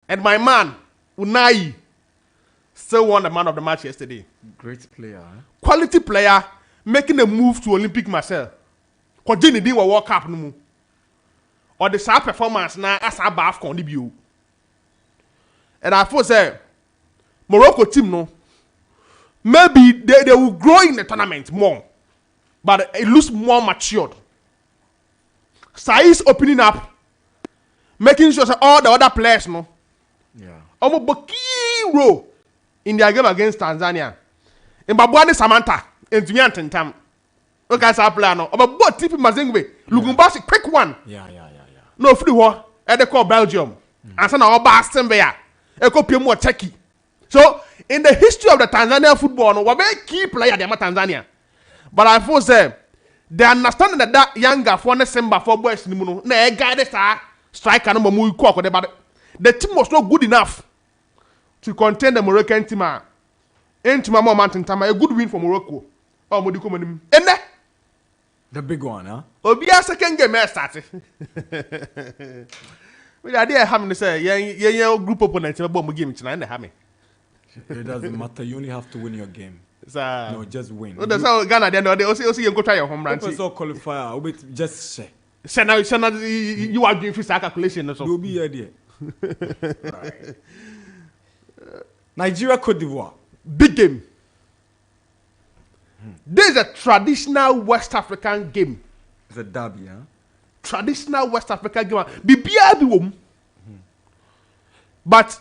And my man, Unai, still won the man of the match yesterday. Great player. Eh? Quality player making a move to Olympic Marseille. Kojini didn't World Cup no more. Or the sharp performance now as a bath on the view. And I thought say Morocco team no. Maybe they will grow in the tournament more. But it looks more matured. Sai's opening up. Making sure that all the other players no. Yeah. Almost key role in their game against Tanzania. In Babuani Samantha, in Tumian Tam. Okay, so I play no. About what tip Mazengwe, Lugumbasi, quick one. Yeah. No free war at the call Belgium. And so now Boston Bear. A copy more techie. So in the history of the Tanzania football, no, what very key player they are Tanzania. But I thought say they understand that younger for December for boys no na guy this striker no more but the team was not good enough to contain the Moroccan team. Into my mountain time, a good win for Morocco. Oh, Modiko Monim. And the big one, huh? Obia second game started. We idea having to say, yeah, group opponent, a bomb game tonight, and hammy. It doesn't matter. You only have to win your game. No, just win. That's how Ghana they also you go try your home run. It's all qualifier. Wait, just say. You are doing physical calculation. You'll be here. Right. Nigeria, Cote d'Ivoire. Big game. This is a traditional West African game. It's a derby, huh? Traditional West African game. BBR. But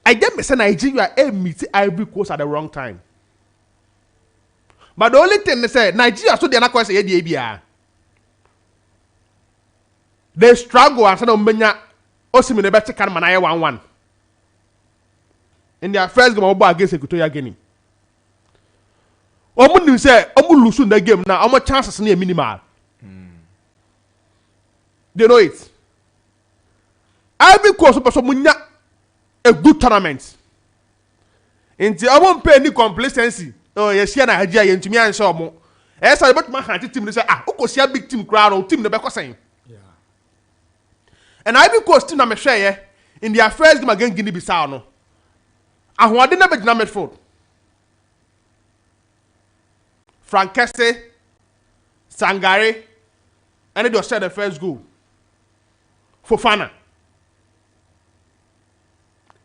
I get me say Nigeria meet Ivory Coast at the wrong time. But the only thing they say, Nigeria so they are not quite say the ABR. They struggle and say no menya Osimhen better can manaya 1-1. In their first game against Equatorial Guinea. Omu say omu lose in the game now. Omu chances near minimal. They know it. Ivory Coast so munya a good tournament. Inti omu pay any complacency. Oh yes, na Nigeria yentumi ansho mo. E say but man hanti team say ukosia big team crowd or team no be saying. Yeah. And Ivory Coast team na me hwe in their first game against Guinea-Bissau no. Ahwade na be gina midfield. Frankesse, Sangare, and they just set the first goal. Fofana.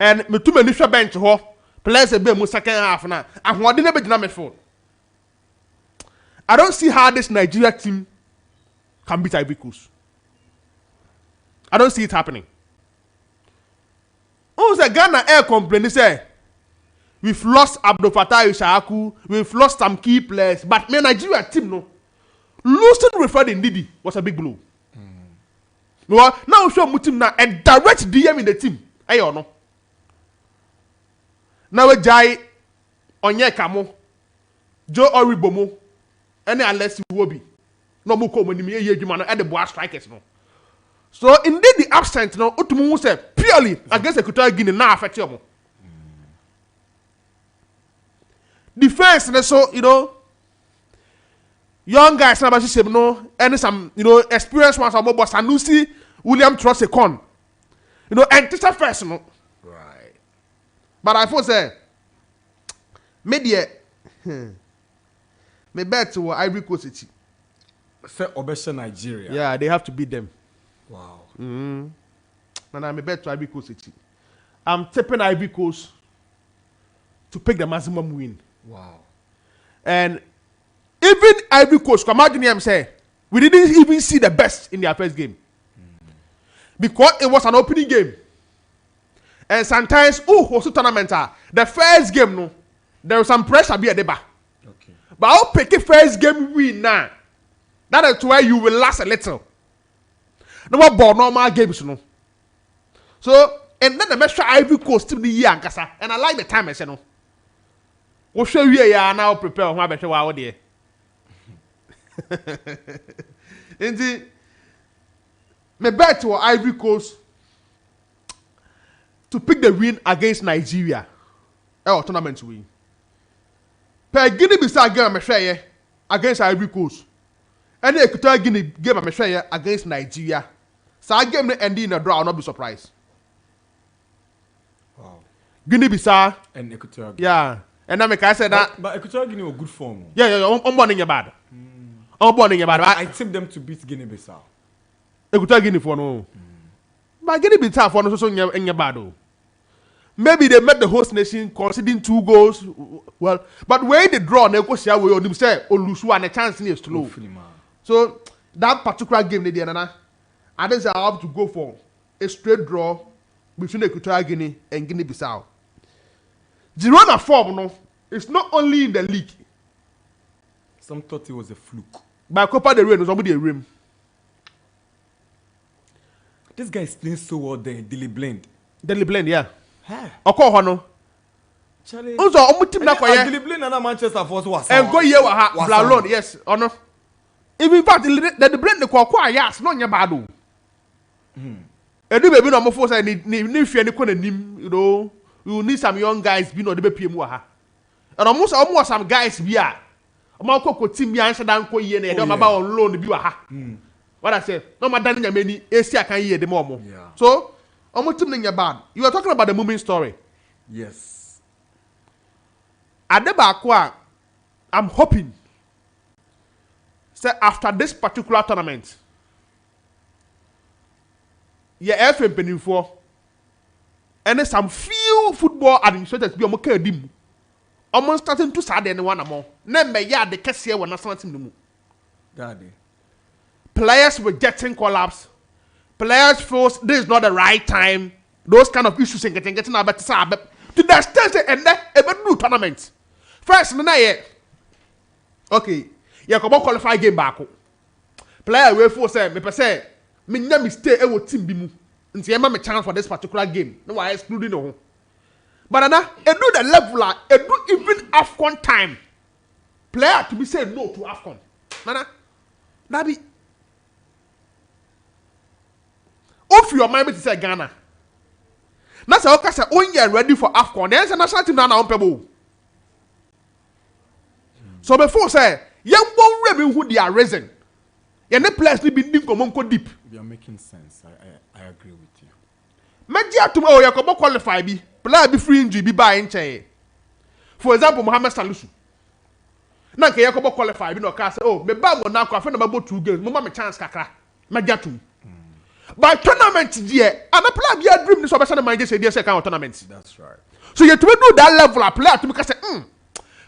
And me too many bench ho. Players a bit more second half now. Ahwade na be gina midfield. I don't see how this Nigeria team can beat Ivory Coast. I don't see it happening. Oh, the Ghana air complain say we've lost Abdul Fattah Ishaku, we've lost some key players, but my Nigeria team no losing Wilfred Ndidi was a big blow. No, now show mutim na a direct DM in the team. Ayo no. Now we jai Onyekamo, Joe Oribomo, any unless you will be. No more come when you at the boy strikers no. So indeed the absent no Utumu said purely against Equatorial Guinea now affect you. Defense and so young guys and some experienced ones about Sanusi, William Trosekon. And teacher first no. Right. But I thought say media me bet to Ivory Coast. Say Obesha Nigeria. Yeah, they have to beat them. Wow. And I'm a bet to Ivory Coast. I'm tipping Ivory Coast to pick the maximum win. Wow. And even Ivory Coast, imagine him say, we didn't even see the best in their first game. Because it was an opening game. And sometimes, also tournament, the first game, no, there was some pressure be at the back. Okay. But I'll pick the first game win now. That is why you will last a little. No more ball, normal games, no. So, and then the measure Ivory Coast to the year, and I like the time I said, no. We'll show you now prepare how better wow dear. Indeed, me bet to Ivory Coast to pick the win against Nigeria. Tournament to win. Per Guinea-Bissau game me share against Ivory Coast. And the Equatorial Guinea game me share against Nigeria. So I game ending in a draw, I'll not be surprised. Guinea-Bissau and Equatorial Guinea. Yeah, and I said that. But Equatorial Guinea were good form. Yeah, I'm born in your bad. I'm born in your bad. I tipped them to beat Guinea-Bissau. Equatorial Guinea for no. But Guinea-Bissau for no so in your bad. Maybe they met the host nation conceding 2 goals. Well, but where they draw, they go share with you. Say, Olusu and a chance is slow. So that particular game, they did, I think I have to go for a straight draw between Equatorial Guinea and Guinea-Bissau. Girona form, no, it's not only in the league. Some thought it was a fluke. By Copa del Rey, no somebody a rim. This guy is playing so well there. Dilly Blend, yeah. Okoe hono. Charlie. Also, team na Quaye. Dilly Blend and Manchester Force was. And go here Blalon, yes, hono. Even in fact, the blend the Quaye yes, no nya bad. Edu baby no mo force ni fear ni kona nim, you know. You need some young guys be no de be PM ha. And almost some guys be a ko team bi answer dan ko ye na e de ba on loan bi wa ha. What I say? No matter nya many AC kan ye de mo. So, team nya bad. You are talking about the moving story. Yes. Adeba I'm hoping say after this particular tournament yeah FM penifo and some few football administrators be omo ka dim omo starting to sad anyone among na me ya de kese we national team mu daddy players rejecting collapse players feels this is not the right time those kind of issues and getting about to the extent and even new tournament first na ye okay yeah come qualify game back player we for say me say me nya mistake e wo team bi mu nti e ma me chance for this particular game no why excluding no but na e do the level e do even AFCON time player to be say no to AFCON nana that be if your mind is say Ghana na say okay say on you ready for AFCON then say national team na on pebo so before say young one ready who they are raising and the players need be deep. You are making sense. I agree with you. Media to oh you come qualify be player be free injury be buy in. For example, Mohamed Salisu. Na ke you come qualify be no ka say oh me ba mo na kwa fe na ba 2 games. Mo ma me chance kakra. Media to. By tournament there, and a player be a dream this obesana mind say there say kind of tournament. That's right. So you to do that level a player to me say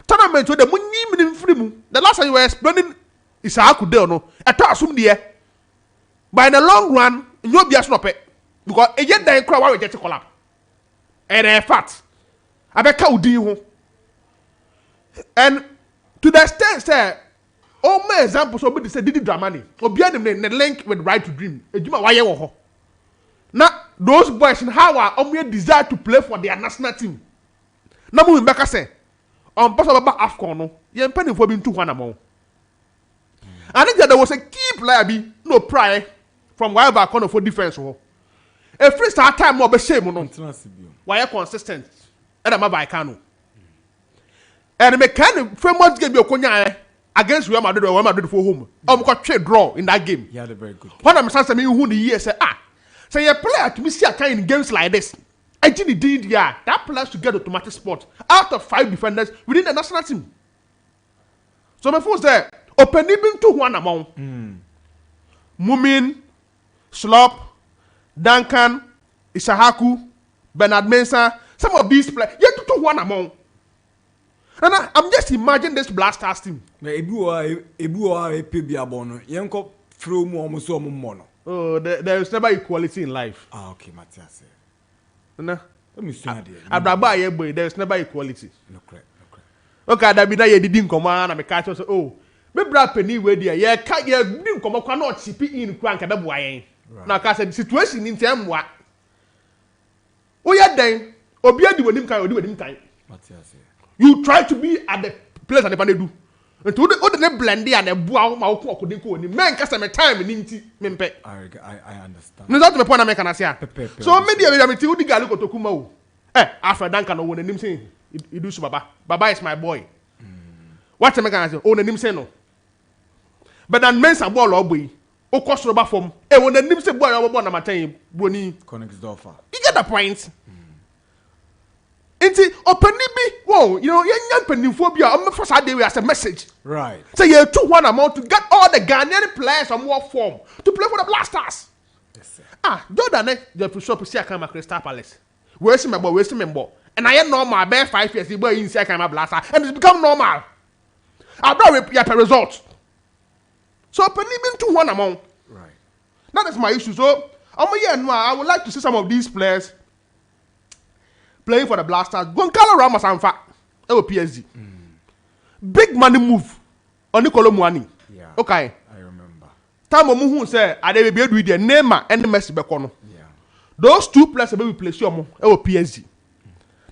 tournament with the money free mu. The last time you were explaining is how could they no eto asum there but in the long run you be stop it because e get dan crowd we get collapse and in fact abeka udi ho and to the extent say all my examples so be say Didi Dramani obi anim ne link with right to dream ejuma waye wo ho na those boys in how are desire to play for their national team na mu mbeka say on pass about AFCON no ye mpani fo bi ntu hwana mo I think that there was a key player no prior from wherever corner for defense. A free start time more be shame no. Why consistent? And I'm a Kano. And me can framework game you konya against Real Madrid for home. Got trade draw in that game. He had a very good game. When I'm saying me who the year say say a player to me see a kind in games like this. I did that players to get automatic spot out of 5 defenders within the national team. So my first there open even to one amount. Mumin, Slop, Duncan, Isahaku, Bernard Mensah, some of these players, yet to one amount. And I'm just imagining this Black Stars team. Oh, there is never equality in life. Ah, okay, Matthias. No. Let me see there is never equality. No correct. Okay, that be that you didn't come on and me catch us. Oh. Me bra penny we there ye ka ye dim komo kwa na chipi in kwa nka be boa yen na ka say the situation in tem wa wo ye den obi adi wonim kan odi wonim kan you try to be at the place and the do and to the blend and the boa ma wo ko okodin ko oni men ka say me time ni nti me mpe I understand no that me point na me kana say so me dia me ti odi gali kotokuma o after danka no wonim say idu su baba is my boy what me kana say o nanim say no. But then men's ball or boy, o cost rubber form. And when the name say boy, I will born a matain, Bruni. Connects Dolpha. You get the point. Inti openibi, whoa, you know, young penifobia, I'm first idea as a message. Right. So you 2-1 amount to get all the Ghanaian players on what form to play for the Blasters. Yes, sir. Jordan, the Bishop see I come Crystal Palace. Where's my boy, and I am normal, bare 5 years, boy, in Sakama Blaster, and it's become normal. I'll bring up a result. So openibi 2-1 amount. Right. That is my issue. So, I would like to see some of these players playing for the Blasters. Goncalo Ramos and fact, PSG. Big money move on Nicolo Muani. Yeah. Okay. I remember. Time Muhu say, I will be with the Neymar and the Messi Bekono. Yeah. Those two players will be placed on PSG.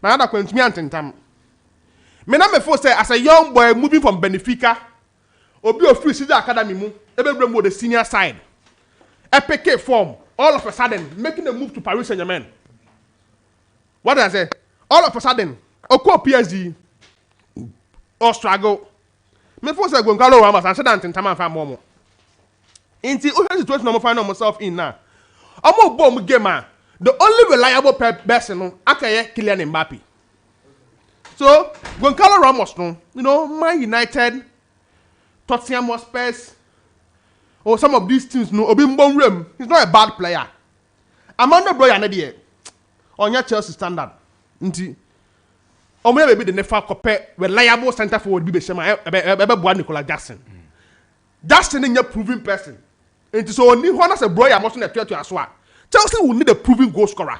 Now that going to me and time. Me na me first say as a young boy moving from Benfica, obi of free season academy mu, ebe bring the senior side. EPK form, all of a sudden making a move to Paris Saint-Germain. What did I say? All of a sudden, Okoe PSG or struggle. Me first say Goncalo Ramos and said that in time and find more. Into the situation I'm find myself in now. I'm a bomb gamer. The only reliable person, Akaye Kylian Mbappe. So Goncalo Ramos, you know, Man United, Tottenham Hotspurs, or some of these teams, no, Obimbo Rem, he's not a bad player. Amanda Boy and on your Chelsea standard. Nti o may be the nefa compare reliable center forward be Shema Ebe Nicola Jackson. Jackson is a proven person. Nti so only one as a boy I'm also na to aswa. Chelsea will need a proven goal scorer.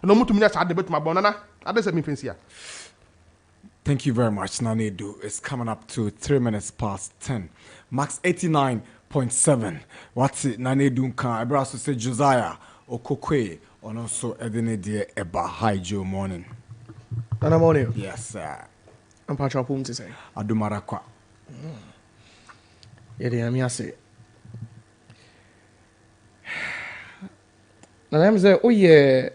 No more to me at debate my banana. I don't say me fancy. Thank you very much, Nanedu. It's coming up to 3 minutes past 10. Max 89.7. What's it? Nanedu Nkan. I brought to say Josiah Okoe. And also Edine dear Eba. Hi, Joe morning. Nana morning. Yes, sir. I'm Patrick Pum to say. Adumarakwa. Yeah, they are me. I say. Now I'm say, oh yeah,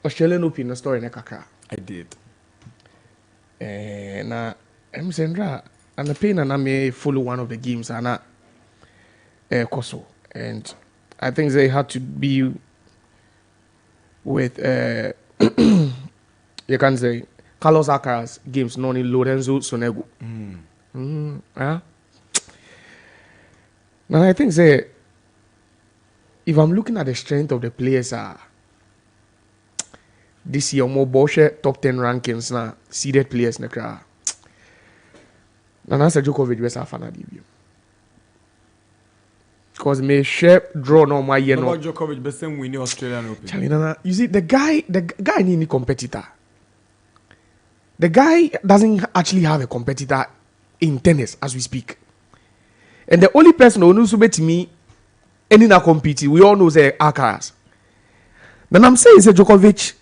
Australian Open the story in Kaka. I did. Na I'm saying that, and the pain and I may follow one of the games and Koso, and I think they had to be with you can say Carlos Alcaraz games known in Lorenzo Sonego. Yeah. Now I think say if I'm looking at the strength of the players this year more bullshit top 10 rankings now seeded players in the crowd. Nana Djokovic was a fan of you. Because me share draw no my year no. Djokovic the same winning Australian Open. Charlie, Nana, you see the guy need any competitor. The guy doesn't actually have a competitor in tennis as we speak. And the only person who knows to me any na compete, we all know say Alcaraz. Then I'm saying say Djokovic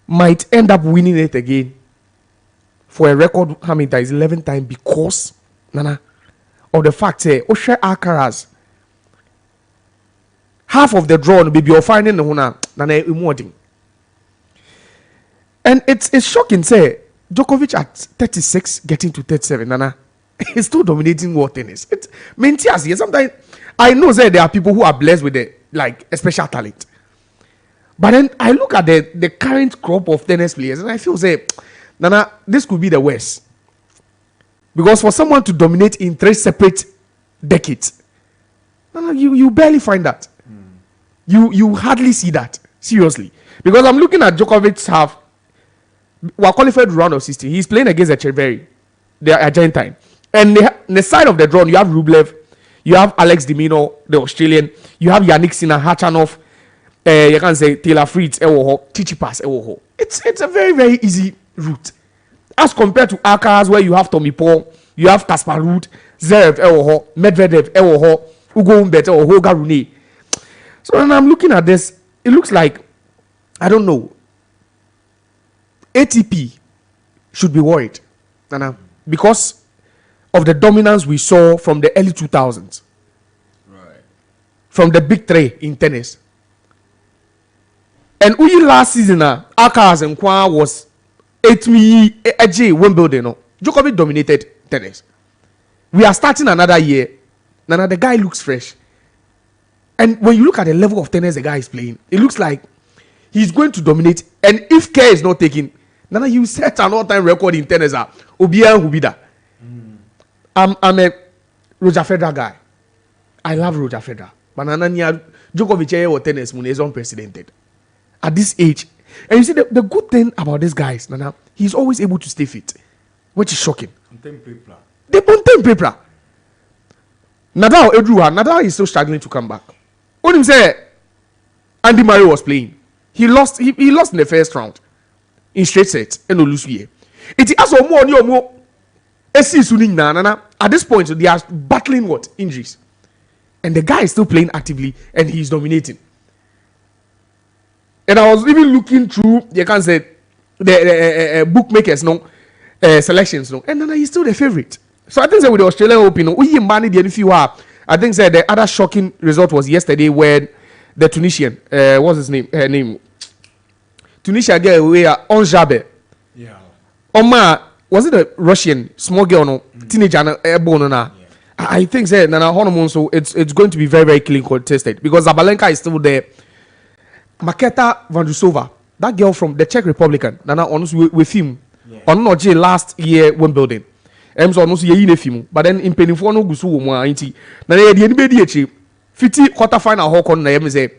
might end up winning it again for a record how many times 11 times because Nana of the fact say Osher Alcaraz half of the draw will be your finding the Nana emoting. And it's shocking say Djokovic at 36 getting to 37 Nana he's still dominating world tennis. It means yes, sometimes I know that there are people who are blessed with a special talent. But then I look at the current crop of tennis players and I feel say, Nana, this could be the worst. Because for someone to dominate in 3 separate decades, Nana, you barely find that. You hardly see that. Seriously. Because I'm looking at Djokovic's half. We're qualified round of 16. He's playing against Echeverry, the Argentine. And the side of the draw, you have Rublev, you have Alex de Minaur, the Australian, you have Yannick Sinner, Hachanov, you can say Taylor Fritz, Tsitsipas, It's a very, very easy route. As compared to Alcaraz, where you have Tommy Paul, you have Kasper Ruud, Zverev, Medvedev, Ugo Humbert, Holger Rune. So when I'm looking at this, it looks like, I don't know, ATP should be worried, because of the dominance we saw from the early 2000s. Right. From the big 3 in tennis. And last season, Alcaraz and Quaye was 8 Wimbledon. No? Djokovic dominated tennis. We are starting another year. Nana, the guy looks fresh. And when you look at the level of tennis the guy is playing, it looks like he's going to dominate And if care is not taken, Nana, you set an all-time record in tennis. Obia Hubida. I'm a Roger Federer guy. I love Roger Federer. But Nana Djokovic or tennis is unprecedented. At this age. And you see, the good thing about these guys, Nana, he's always able to stay fit, which is shocking. They on paper. Nadal is still struggling to come back. What him say? Andy Murray was playing. He lost in the first round in straight sets and no lose here. It is also more. At this point, they are battling what? Injuries. And the guy is still playing actively and he's dominating. And I was even looking through, you can say, the bookmakers, selections, and then he's still the favorite. So I think that with the Australian Open, I think that the other shocking result was yesterday when the Tunisian, what's his name? Tunisia girl, Onjabe. Yeah. Oma, was it a Russian small girl, no? Teenager, airborne, no? I think that Nana Hormone, so it's going to be very, very clean contested because Zabalenka is still there. Maketa Vandrusova, that girl from the Czech Republic, Nana honest with him on not last year Wimbledon. So honest ye film, but then in Penifo no gusu mo anti. Na the anybody echi 50 quarter final hokon na yem say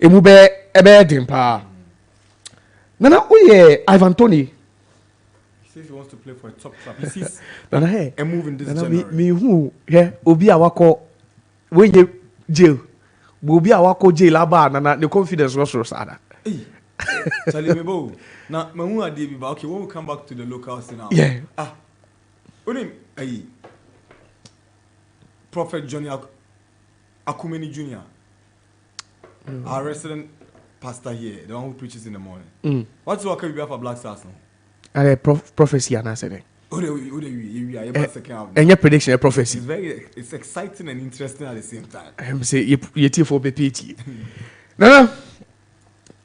emube ebe dempa. Nana we Ivan Toney. He says he wants to play for a top club. He sees Nana hey a move in this Nana January. me who yeah obi awako when you jail. Obi awako jail aba Nana the confidence was sada. Charlie Mebo. Now, okay, when we come back to the locals now. Yeah. Prophet Johnny Akumeni Jr., our resident pastor here, the one who preaches in the morning. What's the work you have for Black Stars now? And prophecy and I said and your prediction, a prophecy. It's exciting and interesting at the same time. I'm saying you tear for PPT. No.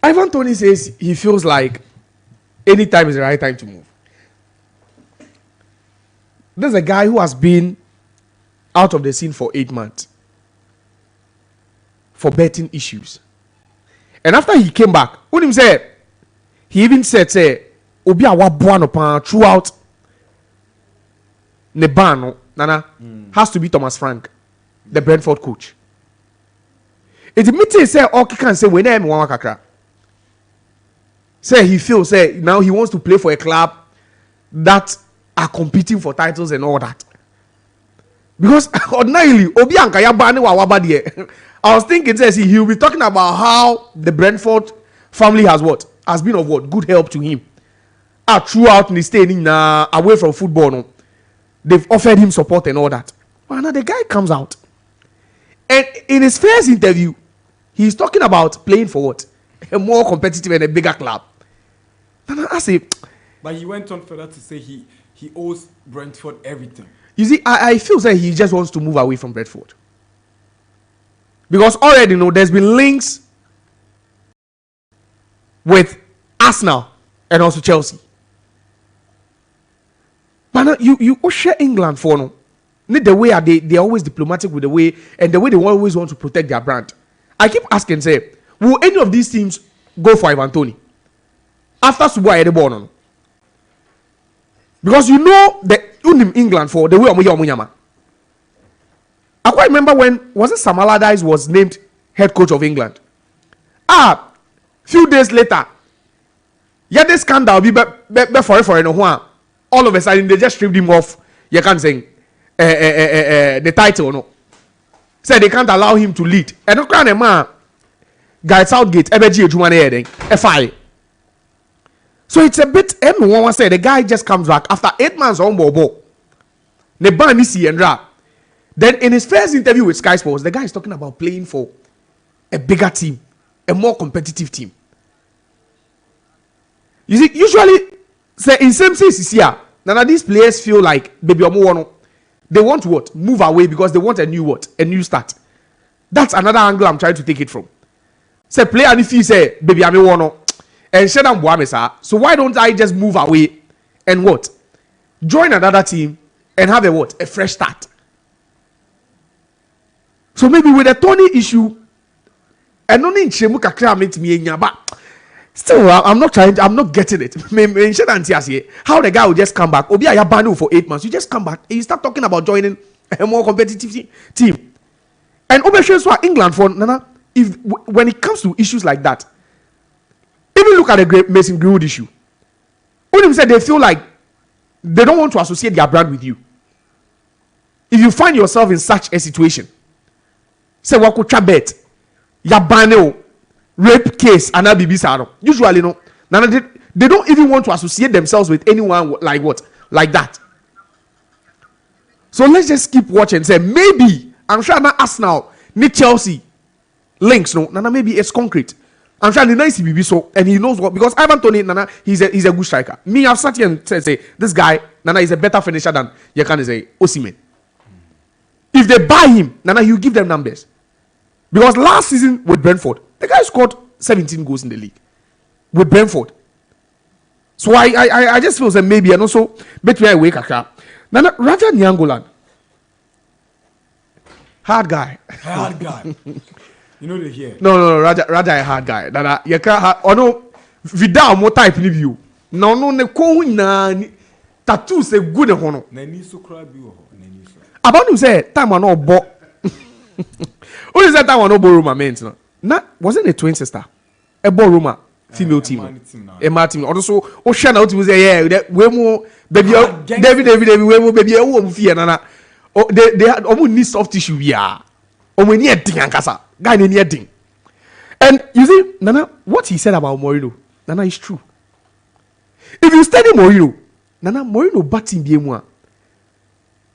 Ivan Toney says he feels like any time is the right time to move. There's a guy who has been out of the scene for 8 months for betting issues. And after he came back, what him said, he even said, Obi awa buano pan throughout Nebano, Nana, has to be Thomas Frank, the Brentford coach. It means say Oki can say when I'm one kakra. Say he feels now he wants to play for a club that are competing for titles and all that. Because ordinarily, Obi Ankaya Bani Wawabadi. I was thinking, he'll be talking about how the Brentford family has been of good help to him. Throughout the staying away from football, no, they've offered him support and all that. But now the guy comes out, and in his first interview, he's talking about playing for what? A more competitive and a bigger club. And I say, but he went on further to say he owes Brentford everything. You see, I feel that he just wants to move away from Brentford. Because already, there's been links with Arsenal and also Chelsea. But now you share England for no. The way they're always diplomatic with the way, and the way they always want to protect their brand. I keep asking, will any of these teams go for Ivan Toney after Subuai the born on? Because the England for the way Omunyama. I quite remember when Sam Allardyce was named head coach of England. Few days later, this scandal be for no. All of a sudden they just stripped him off. You can't say the title no. Say they can't allow him to lead. And no crown a man. Guy Southgate, FI. So it's a bit everyone say the guy just comes back after 8 months on Bobo. Then in his first interview with Sky Sports, the guy is talking about playing for a bigger team, a more competitive team. You see, usually, say in same sense here, none of these players feel like baby they want what? Move away because they want a new what? A new start. That's another angle I'm trying to take it from. Say play and if you say baby I want and shut down Boamesa. So why don't I just move away and what? Join another team and have a what? A fresh start. So maybe with the Tony issue, and only in Chemu kakra meet me in Yaba. Still, I'm not getting it. How the guy will just come back? Obi Ayabanu for 8 months. You just come back and you start talking about joining a more competitive team. And Obesheswa England for Nana. When it comes to issues like that, even look at the Mason Greenwood issue. Only said they feel like they don't want to associate their brand with you. If you find yourself in such a situation, say wako chabet, yabane rape case, and Saro. Usually, no. They don't even want to associate themselves with anyone like what? Like that. So let's just keep watching. Say maybe, I'm sure I'm ask now, need Chelsea links, no? Nana, maybe it's concrete. I'm sure the nice BB so, and he knows what, because Ivan Toney, Nana, he's a good striker. Me, I've sat here and say, this guy, Nana, is a better finisher than you can say Osimhen. If they buy him, Nana, you give them numbers. Because last season with Brentford, the guy scored 17 goals in the league with Brentford. So I just feel that maybe, and also between I wake up. Nana Raja Nyangolan, hard guy. You know they hear. No, Raja a hard guy. Nana, you can't. Oh no, Vidal more type in you. No, ne ko na tattoo say good hono. Nani so cry bi wo. Nani so. About you say time no bo. Only say time no bo Roma men no. Na wasn't a twin sister. A bo Roma female team. A man team. Also, o share na o say yeah, we mo baby David we mo baby e wo fear nana. They had almost need soft tissue ya. Omo ni edin ankasa. Guy ni edin. And you see, Nana, what he said about Mourinho, Nana, is true. If you study Mourinho, Nana, Mourinho batting bi emu a.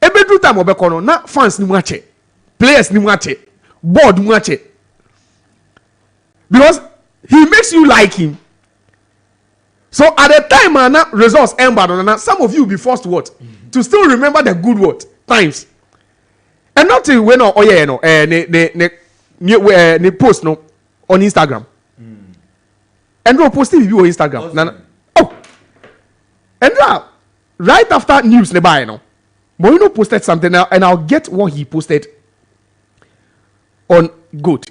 Every time obekono na fans ni mu ache. Players ni mu ache. Board mu ache. Because he makes you like him. So at the time, Nana, results end bad, Nana, some of you will be forced to what? To still remember the good what? Times. And not till when ne post no on Instagram. And no posting review on Instagram. Nana. Oh. And right after news nearby, no. Mourinho posted something now, and I'll get what he posted on Goat.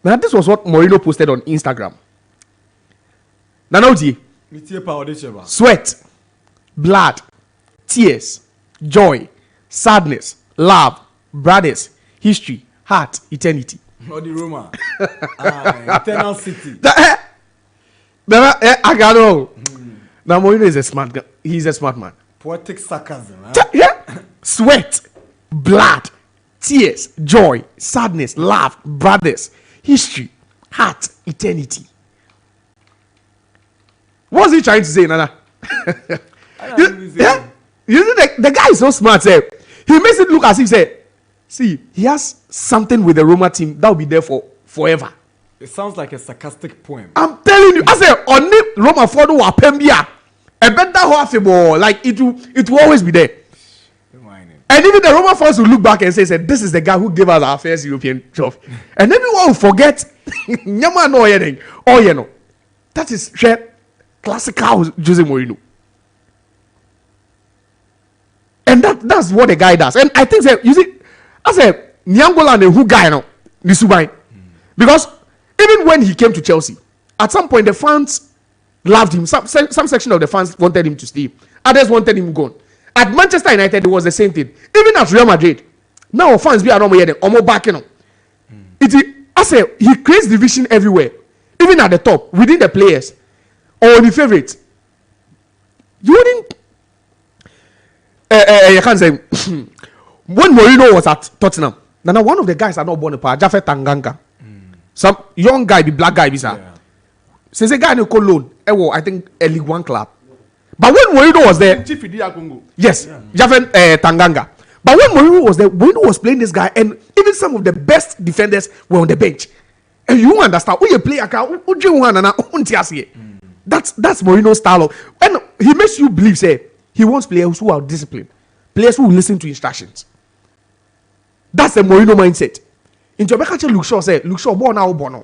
Now this was what Mourinho posted on Instagram. Nana sweat, blood, tears, joy, sadness, love, brothers, history, heart, eternity. Not the Roma. Eternal city. I got all. Now Mourinho is a smart guy. He's a smart man. Poetic sarcasm. Yeah. Sweat, blood, tears, joy, sadness, love, brothers, history, heart, eternity. What's he trying to say, Nana? You see, the guy is so smart. Say, he makes it look as if say, see, he has something with the Roma team that will be there for forever. It sounds like a sarcastic poem. I'm telling you, I say, on the Roma for the Wapembia, a better half like it will always be there. And even the Roma fans will look back and say, this is the guy who gave us our first European job. And everyone will forget, oh, you know, that is classical Jose Mourinho. And that's what the guy does. And I think that you see, I said Nyangola and who guy no Nisubai. Because even when he came to Chelsea, at some point the fans loved him. Some section of the fans wanted him to stay. Others wanted him gone. At Manchester United, it was the same thing. Even at Real Madrid, now fans be around here, almost back, you know. I say he creates division everywhere, even at the top, within the players or the favorites. You wouldn't. You can't say when Mourinho was at Tottenham. Now one of the guys are not born a part. Jaffe Tanganga, some young guy, the black guy, says a guy who called loan. I think a League One club. But when Mourinho was there, yes, Jaffe Tanganga. But when Mourinho was there, Mourinho was playing this guy, and even some of the best defenders were on the bench. And you understand? When you play a car, that's Mourinho's style. And he makes you believe, say, he wants players who are disciplined, players who will listen to instructions. That's the Mourinho mindset. In Jobeka, look sure, say, look sure, born now, born.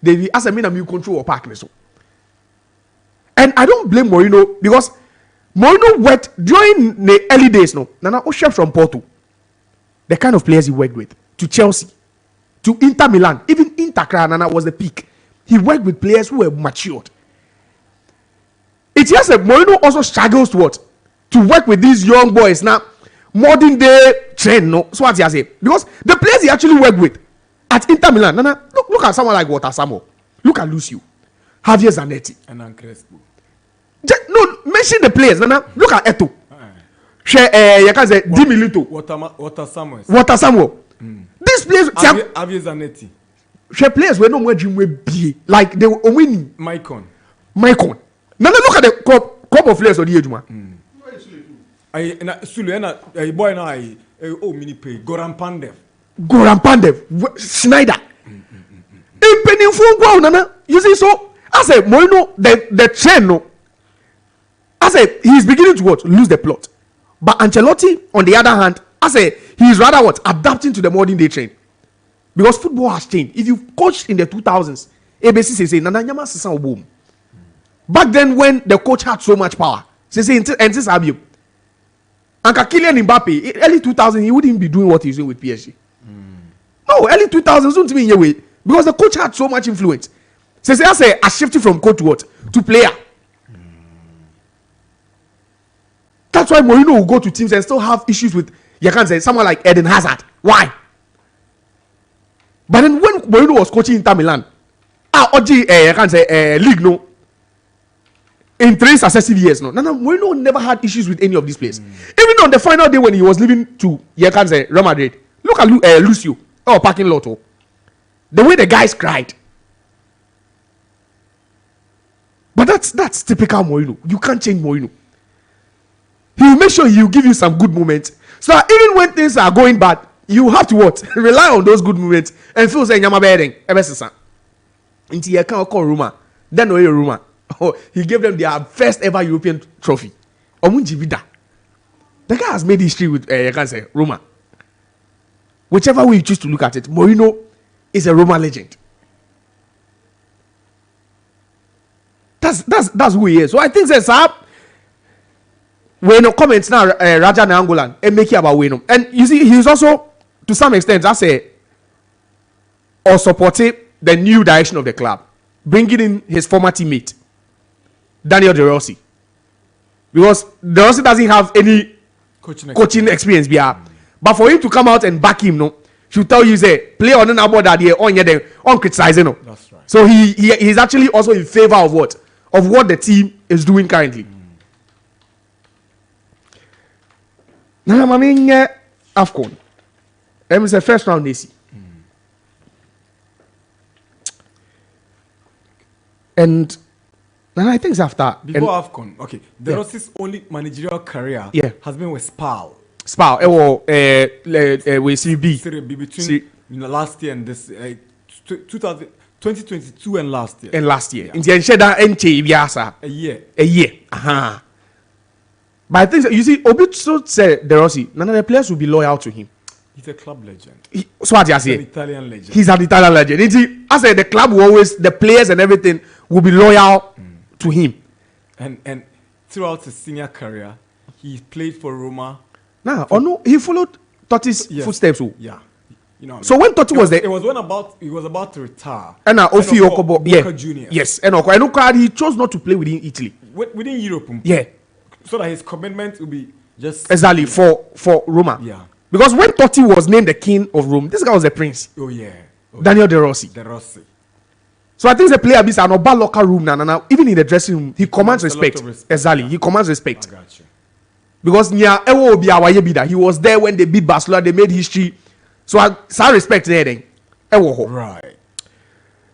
They as a mean, you control or partner. And I don't blame Mourinho because Mourinho worked during the early days. No, Nana chef from Porto, the kind of players he worked with, to Chelsea, to Inter Milan, even Inter Nana was the peak. he worked with players who were matured. It's just that Mourinho also struggles to work with these young boys now. Modern day trend, no. So what he say? Because the players he actually worked with at Inter Milan, Nana, look at someone like Walter Samuel. Look at Lucio, Javier Zanetti, and Crespo. No, mention the players, Nana. Look at Eto. You can say Di Milito. Walter Samuel. These players, Javier Zanetti. Players were no more dream be like they were winning. Maicon. Nana, look at the crop of players on the age, man. Boy now mini pay Goran Pandev, Schneider. Nana. You see, so I say Mourinho, the trend, no. I say he's beginning to lose the plot. But Ancelotti, on the other hand, I say he's rather adapting to the modern day trend. Because football has changed. If you coached in the 2000s, ABC say Nana Nyama Sisa boom. Back then when the coach had so much power, say and this Abio. And Kylian Mbappe, early 2000, he wouldn't be doing what he's doing with PSG. No, early 2000s don't mean way because the coach had so much influence. So I say I shifted from coach to player. That's why Mourinho will go to teams and still have issues with you can't say someone like Eden Hazard. Why? But then when Mourinho was coaching Inter Milan, you can't say league no. In 3 successive years, no. Mourinho never had issues with any of these players. Even on the final day when he was leaving to Real Madrid, look at Lucio parking lot. The way the guys cried. But that's typical Mourinho. You can't change Mourinho. He will make sure he will give you some good moments. So even when things are going bad, you have to rely on those good moments and feel say Nyama bedding. Until you can't call Roma. Then no Roma. He gave them their first ever European trophy. The guy has made history with Roma. Whichever way you choose to look at it, Mourinho is a Roma legend. That's who he is. So I think that when no comments now Raja Nangolan and make it about Wayno. And you see, he's also to some extent or supporting the new direction of the club, bringing in his former teammate Daniel De Rossi, because De Rossi doesn't have any coaching experience. But for him to come out and back him, no, she'll tell you say play on an board that year on criticizing. No. That's right. So he's actually also in favor of what the team is doing currently. Now, I mean, AFCON. It's the first round this year. And I think it's after. Before AFCON, okay. De Rossi's only managerial career has been with Spal. With CB. Between last year and this 2022 and last year. And last year. In the a year. But I think you see, Obito said De Rossi, none of the players will be loyal to him. He's a club legend. So what you say? He's an Italian legend. He's an Italian legend. I said the club will always, the players and everything will be loyal to him. And throughout his senior career, he played for Roma. He followed Totti's footsteps. Yeah. You know, so when Totti was there, it was he was about to retire. And Ofi Okobo, Junior. Yes, and Okoe, he chose not to play within Italy. Within Europe. Yeah. So that his commitment will be just exactly for Roma. Yeah. Because when Totti was named the king of Rome, this guy was the prince. Oh yeah. Daniel De Rossi. So I think the player is an Oba locker room now. Even in the dressing room, he commands respect. Exactly. He commands respect. I got you. Because he was there when they beat Barcelona, they made history. So I respect there then. Right.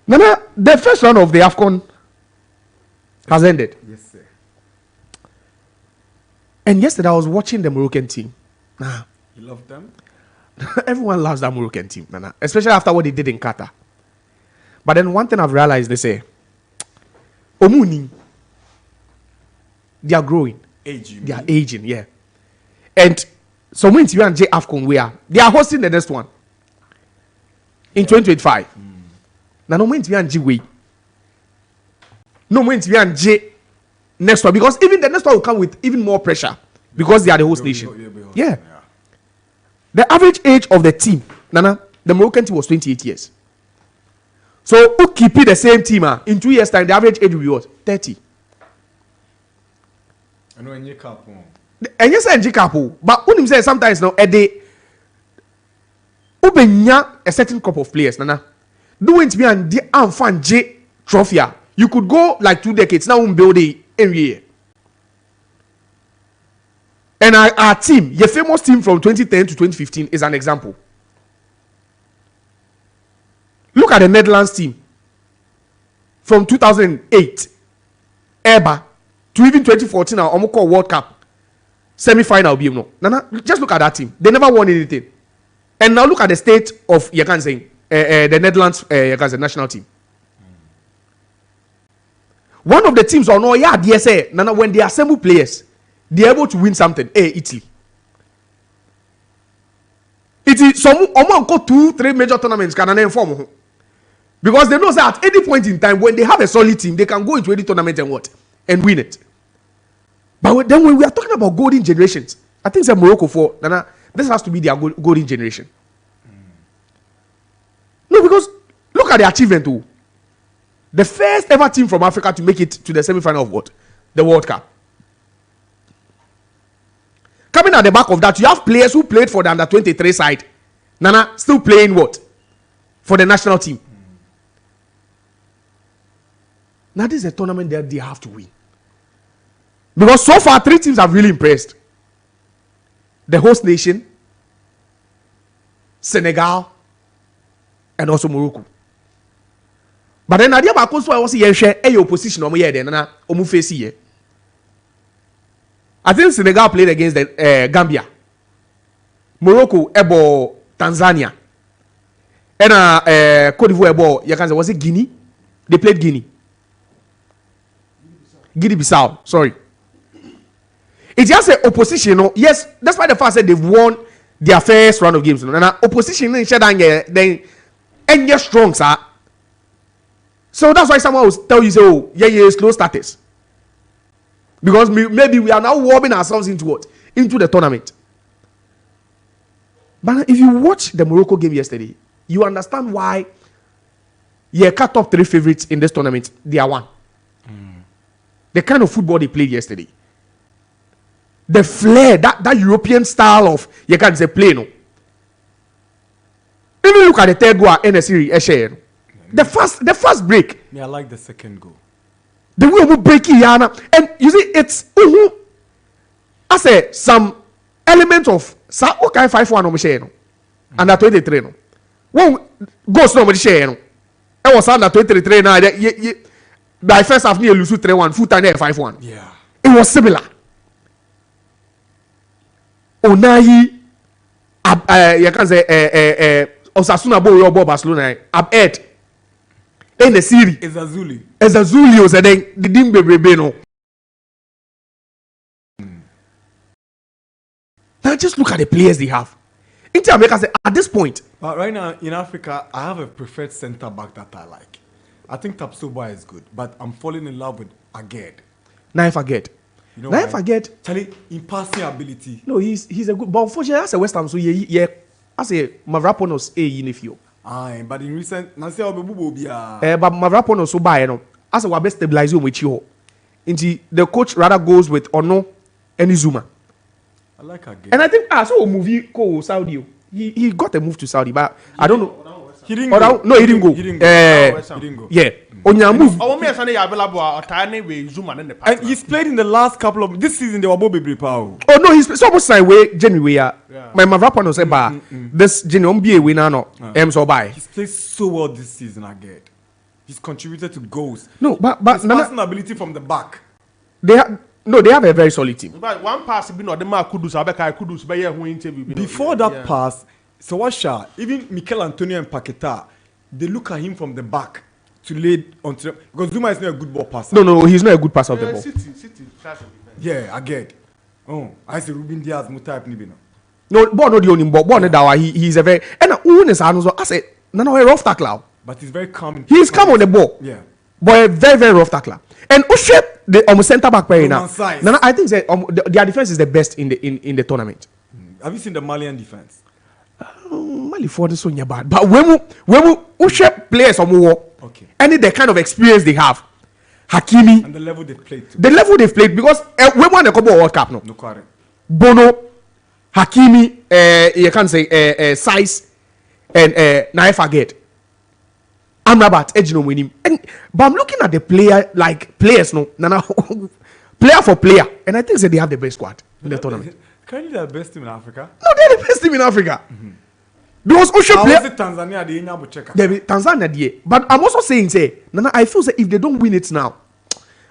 Nana, the first round of the AFCON has ended. Yes, sir. And yesterday I was watching the Moroccan team. You love them? Everyone loves that Moroccan team, Nana, especially after what they did in Qatar. But then one thing I've realized, they say, Omuni, they are growing. They are aging, yeah. And so when you and J AFCON, they are hosting the next one in 2025. Now, no when you and J way. No when you and J next one, because even the next one will come with even more pressure because they are the host nation. Yeah. The average age of the team, Nana, the Moroccan team was 28 years. So who keep it the same team in 2 years' time, the average age will be what? 30. I know any couple. And yes, I couple, but when say sometimes now a day, ubenya a certain crop of players, nana. Doing to be and fan J trophy. You could go like 2 decades now build it every year. And our team, your famous team from 2010 to 2015 is an example. Look at the Netherlands team from 2008, EBA, to even 2014, our Okoe World Cup semi-final. Nana, just look at that team. They never won anything. And now look at the state of the Netherlands national team. One of the teams on DSA, Nana, when they assemble players, they're able to win something. Italy. It is some go 2-3 major tournaments can inform. Because they know that at any point in time, when they have a solid team, they can go into any tournament and what? And win it. But then when we are talking about golden generations, I think it's Morocco for Nana, this has to be their golden generation. No, because look at the achievement too. The first ever team from Africa to make it to the semi-final of what? The World Cup. Coming at the back of that, you have players who played for the under 23 side. Nana still playing what? For the national team. Now this is a tournament that they have to win. Because so far 3 teams have really impressed. The host nation, Senegal, and also Morocco. But then Nadia Bakoso I was here a opposition on here then omu face here. I think Senegal played against the Gambia. Morocco ebo Tanzania. And Cote d'Ivoire ebo Yakanza was it Guinea? They played Guinea. Guinea-Bissau, sorry. It's just an opposition, yes, that's why the fact that they've won their first round of games. And opposition then and strong, sir. So that's why someone will tell you, say, oh, yeah, slow status. Because maybe we are now warming ourselves into what? Into the tournament. But if you watch the Morocco game yesterday, you understand why top 3 favorites in this tournament, they are one. The kind of football they played yesterday. The flair, that European style of play, no. Even look at the third goal in the series, the first break. Yeah, I like the second goal. The way we break it, and you see, it's I say some element of Okoe 5-1 no under 23 no. One goes no no. It was under 23 now. By first half, near lose 3-1, full time 5-1. Yeah, it was similar. Onayi, you can say Osasuna bo Barcelona. Abed in the series. Ezazuli was then the Dimbe no. Now just look at the players they have. Inter America say at this point. But right now in Africa, I have a preferred centre back that I like. I think Tapsoba is good, but I'm falling in love with Aged. Now forget. You know now forget. Charlie, in passing ability. No, he's a good. But unfortunately, that's a West Ham. So yeah. As a Mavropanos nephew. Aye, but in recent, but Mavropanos so buy no. As a best stabilize you with you. Into the coach rather goes with Ono and Zuma. I like Aged. And I think I saw a movie called Saudi. He got a move to Saudi, but I don't know. He didn't go. No, he didn't go. He didn't go. Yeah. On your move. And he's played in the last couple of this season. They were both baby power. Oh no, he's so almost like way January. My Mavropanos say ba this January be a winner no. So buy. He's played so well this season again. He's contributed to goals. No, but his passing ability from the back. They have a very solid team. But one pass be no the man Kudus be here who interview. Before that pass, so Washa, even Mikel Antonio and Paqueta, they look at him from the back to lay onto because Zuma is not a good ball passer. No, he's not a good passer of the ball. City. Yeah, I get. Oh, I say Ruben Diaz mo type ni be no. No, but not the only ball. But that he's a very and who is I say no a rough tackler. But he's very calm. He's calm on the ball. Yeah. But a very, very rough tackler. And Oshe, the centre back player now. Nana, I think their defense is the best in the tournament. Have you seen the Malian defense? Mali for this one bad. But when we Oshe players on war, Okay. Any the kind of experience they have. Hakimi, And the level they played to. the level they've played, because we won the Copa World Cup, no. No quarry. Bono, Hakimi, you can say Size, and now I forget. Amrabat, Ejino winning. But I'm looking at the players, no, Nana, player for player, and I think that they have the best squad in the tournament. Currently, they're the best team in Africa. No, they're the best team in Africa. Because Osho How player. is it Tanzania? The Inyabu checker. Tanzania, yeah. But I'm also saying, say, Nana, I feel say if they don't win it now,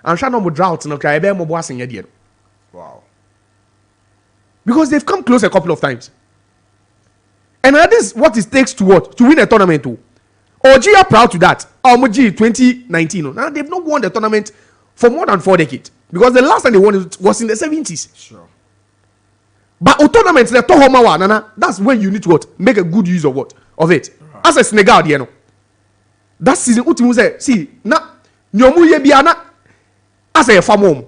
I'm sure no more drought. No, I bear more boys in your Wow. because they've come close a couple of times. And that is what it takes to what? To win a tournament too. OG are proud to that. OG 2019. No. Now they've not won the tournament for more than 4 decades. Because the last time they won it was in the 70s. Sure. But a tournament, the Tohomawa, Nana, that's when you need to what? Make a good use of what? Of it. Right. As a Senegal, you know. That season, Utimu say, see, na, nyomu ye biana, as a famom.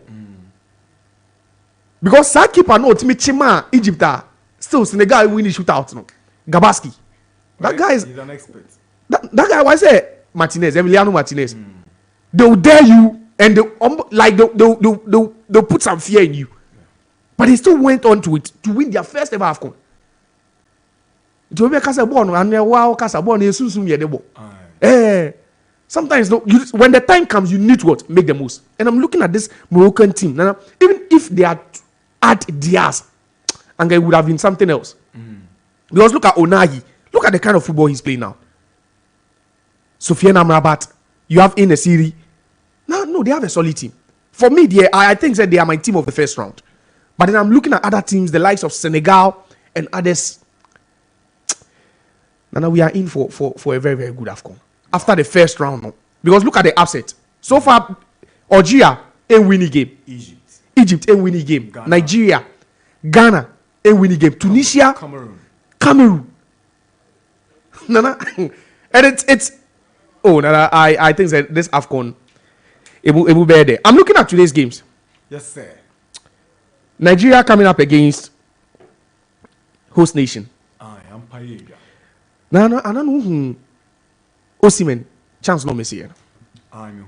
Because side keeper no ultimate chima Egypt still Senegal winning shootout no. Gabaski. That guy is He's an expert. that guy why say Martinez, Emiliano Martinez. They will dare you and they'll put some fear in you. But they still went on to it to win their first ever AFCON. To be kasa ball and wow kasa ball na sunsun ye debo. Sometimes no, when the time comes, you need to what? Make the most. And I'm looking at this Moroccan team. Now, even if they had Diaz, and it would have been something else. Because look at Onagi. Look at the kind of football he's playing now. Sofiane Amrabat. You have in a series. No, they have a solid team. For me, I think that they are my team of the first round. But then I'm looking at other teams, the likes of Senegal and others. Now we are in for a very, very good AFCON. After the first round, no. Because look at the upset. So far, Algeria a winning game. Egypt a winning game. Ghana. Nigeria, Ghana a winning game. Tunisia, Cameroon. Nana, and it's Nana. I think that this AFCON it will be there. I'm looking at today's games. Yes, sir. Nigeria coming up against host nation. I am Quaye. I don't know who. Osimhen, chance no Messi. I'm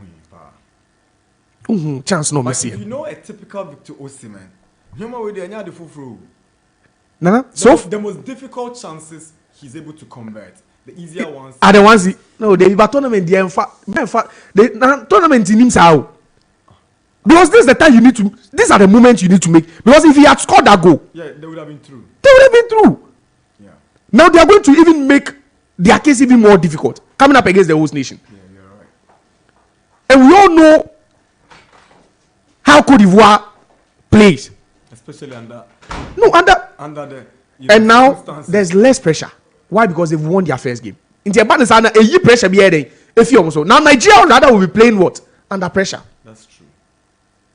Chance no But Messi. if you know a typical Victor Osimhen, human with the full. Nana, So so the most difficult chances he's able to convert. The easier ones. are the ones no they but tournament the tournament in himself. Because this is the time you need to. These are the moments you need to make. Because if he had scored that goal, Yeah, they would have been through. they would have been through. Yeah. Now they are going to even make their case even more difficult coming up against the host nation. Yeah, you're right. And we all know how Cote d'Ivoire plays. Especially under The the and now circumstances. there's less pressure. Why? Because they've won their first game. In the abundance, a year pressure be here. If you also now Nigeria rather will be playing what under pressure. That's true.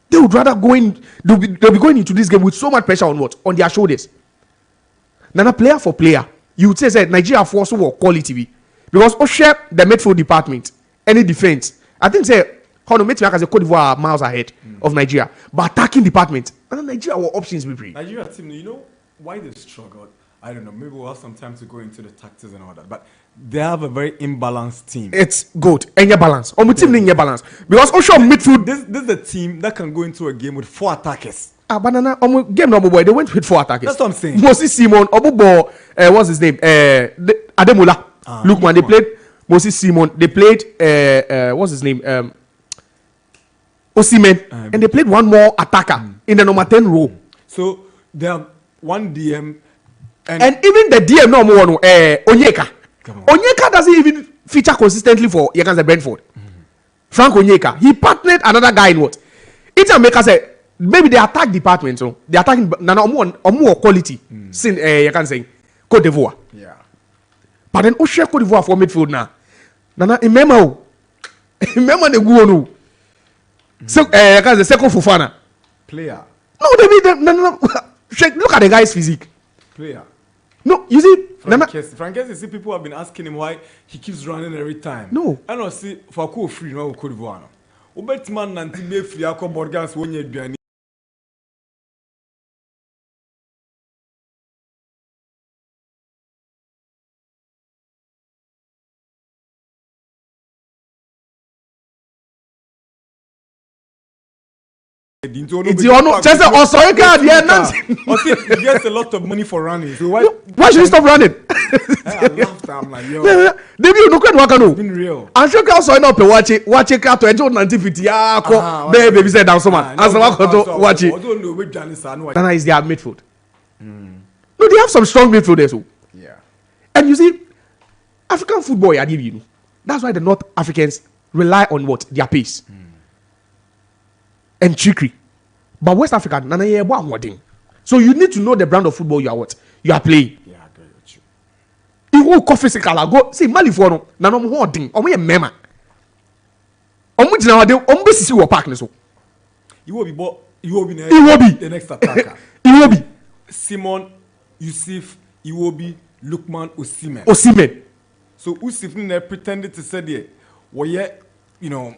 They would rather go in. They'll be going into this game with so much pressure on what on their shoulders. Now, player for player, you would say Nigeria for also quality be because Oshe the midfield department, any defense, I think say how to make as a Cote d'Ivoire miles ahead of Nigeria, but attacking department, and Nigeria were options be free. Nigeria team, you know why they've struggled? I don't know. Maybe we'll have some time to go into the tactics and all that. But they have a very imbalanced team. It's good and your balance. On team in your balance because Oshe midfield. This is a team that can go into a game with 4 attackers. Banana game number boy they went with 4 attackers. That's what I'm saying. Moses Simon, Obubo, what's his name? Ademola. Lookman. They played Moses Simon. They played what's his name? Osimhen. And they played one more attacker in the number 10 row. So they have one DM And even the DM no more Onyeka. Come on. Onyeka doesn't even feature consistently for Yakanza Brentford. Frank Onyeka. He partnered another guy in what? It's a maker say maybe the attack department, so they attacking Nana more quality. Sin you can say Cote d'Ivoire. Yeah. But then Oshe Cote d'Ivoire for midfield now. Nana remember the Guonu. So you can say second Fofana. Player. No, they mean them. No. Look at the guy's physique. Player. No, you see, Nana. Frankesi, see people have been asking him why he keeps running every time. No. I don't see for a free no Cote d'Ivoire. Obetman nanti be free akọ Borgas wonye aduane It's just also you can't. Yeah, he gets a lot of money for running. So why should you stop running? I laughed. I'm like, yo, Debi you no kwen waka no. been real. And so can so na pe watch ka to enjo 1950 ya ko. There baby said down so man. As waka to watch it. Although no we Johnny Sanu. Nana is their midfield. No, they have some strong midfielders. So. Yeah. And you see, African football, you know, that's why the North Africans rely on what? Their pace. And trickery. But West Africa, Nana, yeah, one thing. So you need to know the brand of football you are what? You are playing. Yeah, I agree with you. If you go physical, go see Mali for no, Nana, one thing. Omo ye mema. Omo jina wade, omo besi wo park ne so. You will be the next attacker. He will be. Simon, Yusuf, Iwobi, Lukman, Osimhen. So Usif pretended to say there, well, yeah, you know,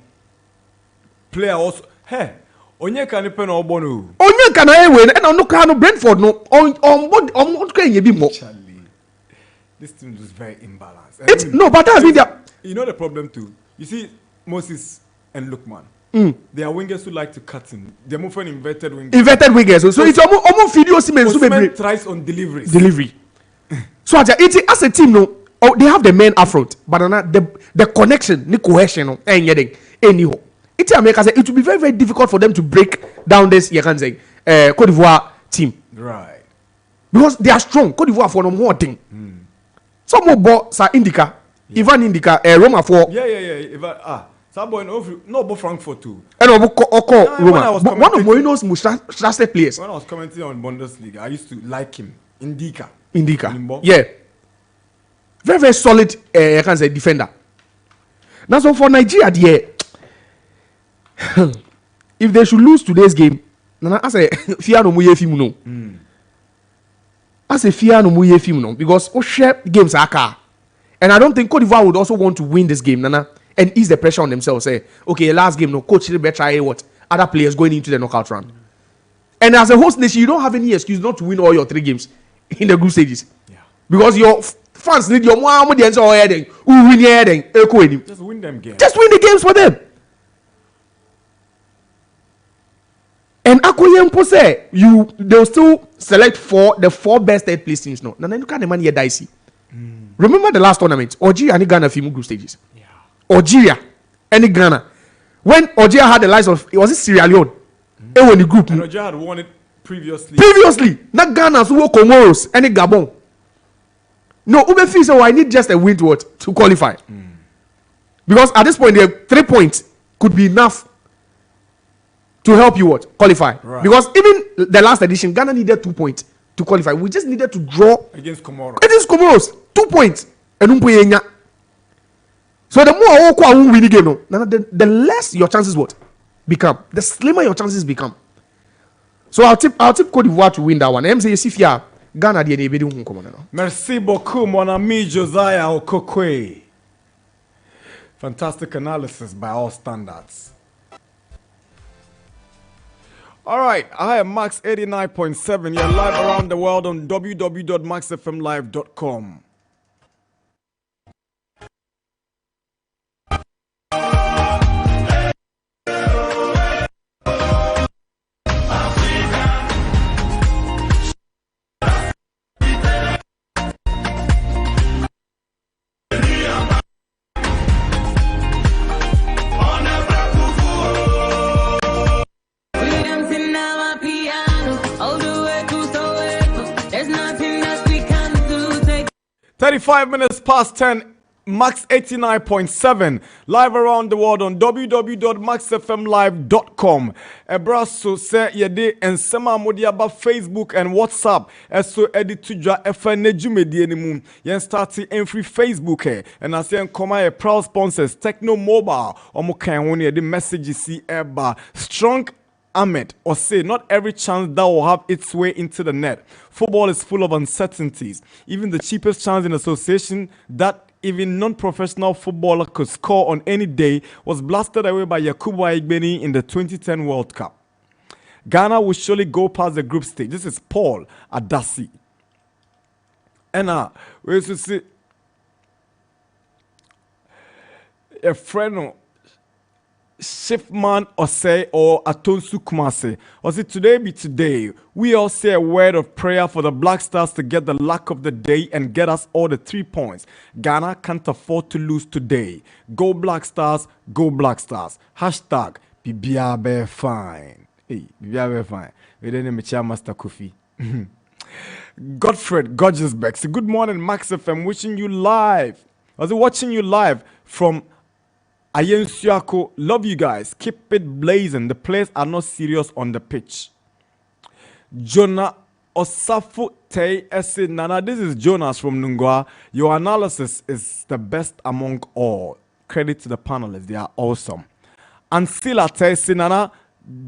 player also. Hey, onye can pen or bono. Onye can I win and no can Brentford no on can you be more. Charlie, this team is very imbalanced. No, but that's been there. You know the problem too. You see, Moses and Lukman. They are wingers who like to cut in. They're moving inverted wingers. Inverted wingers. So it's almost video Osimhen tries on deliveries. Delivery. So as a team, no, they have the men up front, but the connection, the cohesion, anyhow. It will be very, very difficult for them to break down this, you can say, Cote d'Ivoire team. Right. Because they are strong. Cote d'Ivoire for no more thing. Some more ball, Sir Indica, Ivan Indica, Roma for. Yeah. Ivan, Boy, no, but Frankfurt too. And Okoe, Roma. One of Mourinho's most trusted players. When I was commenting on Bundesliga, I used to like him. Indica. Yeah. Very, very solid, I can say, defender. Now, so for Nigeria, if they should lose today's game, I say, fear no muye film no. I say, fear no muye film no. Because share games are car. And I don't think Cote d'Ivoire would also want to win this game, Nana, and ease the pressure on themselves. Say, okay, last game, no, coach, better try what? Other players going into the knockout round. And as a host nation, you don't have any excuse not to win all your 3 games in the group stages. Yeah. Because your fans need your more the answer heading. Who win heading? Just win them games. Just win the games for them. And Akoye say they'll still select the 4 best 3rd place teams. No, you can't man here dicey. Remember the last tournament? Algeria and Ghana film group stages. Yeah. Algeria and Ghana. When Algeria had the likes of was it Sierra Leone? In the group. And Algeria had won it previously. Not Ghana, so Comoros and Gabon. No, Ubefi said, I need just a win to qualify. Because at this point, the 3 points could be enough to help you qualify. Right. Because even the last edition, Ghana needed 2 points to qualify. We just needed to draw against Comoros. 2 points. And so the more you win the game, the less your chances become. The slimmer your chances become. So I'll tip Cote d'Ivoire to win that one. I'm saying if you Ghana Merci beaucoup, mon ami Josiah Okoe. Fantastic analysis by all standards. All right, I am Max 89.7. You're live around the world on www.maxfmlive.com. (35:10), Max 89.7, live around the world on www.maxfmlive.com. Ebraso say yede ensema modi aba Facebook and WhatsApp. Eso edit tudwa efa nejumedi enimu. Yen starti free Facebook and as yen koma a proud sponsors Techno Mobile. Omo kan woni yede message see eba strong Ahmed or say not every chance that will have its way into the net. Football is full of uncertainties. Even the cheapest chance in association that even non-professional footballer could score on any day was blasted away by Yakubu Aigbeni in the 2010 World Cup. Ghana will surely go past the group stage. This is Paul Adasi. And we used to see a friend Shiftman Osei or Atonsu Kumase. Or say today be today. We all say a word of prayer for the Black Stars to get the luck of the day and get us all the 3 points. Ghana can't afford to lose today. Go Black Stars, go Black Stars. Hashtag Bibiabe fine. Hey, Bibiabe fine. We didn't meet Master Kofi. Godfred Gorgeous Beck. Good morning, Max FM. Wishing you live. I was watching you live from Ayen Siako. Love you guys. Keep it blazing. The players are not serious on the pitch. Jonah Osafu Tei Ese Nana. This is Jonas from Nungwa. Your analysis is the best among all. Credit to the panelists. They are awesome. And Sila Tei Nana.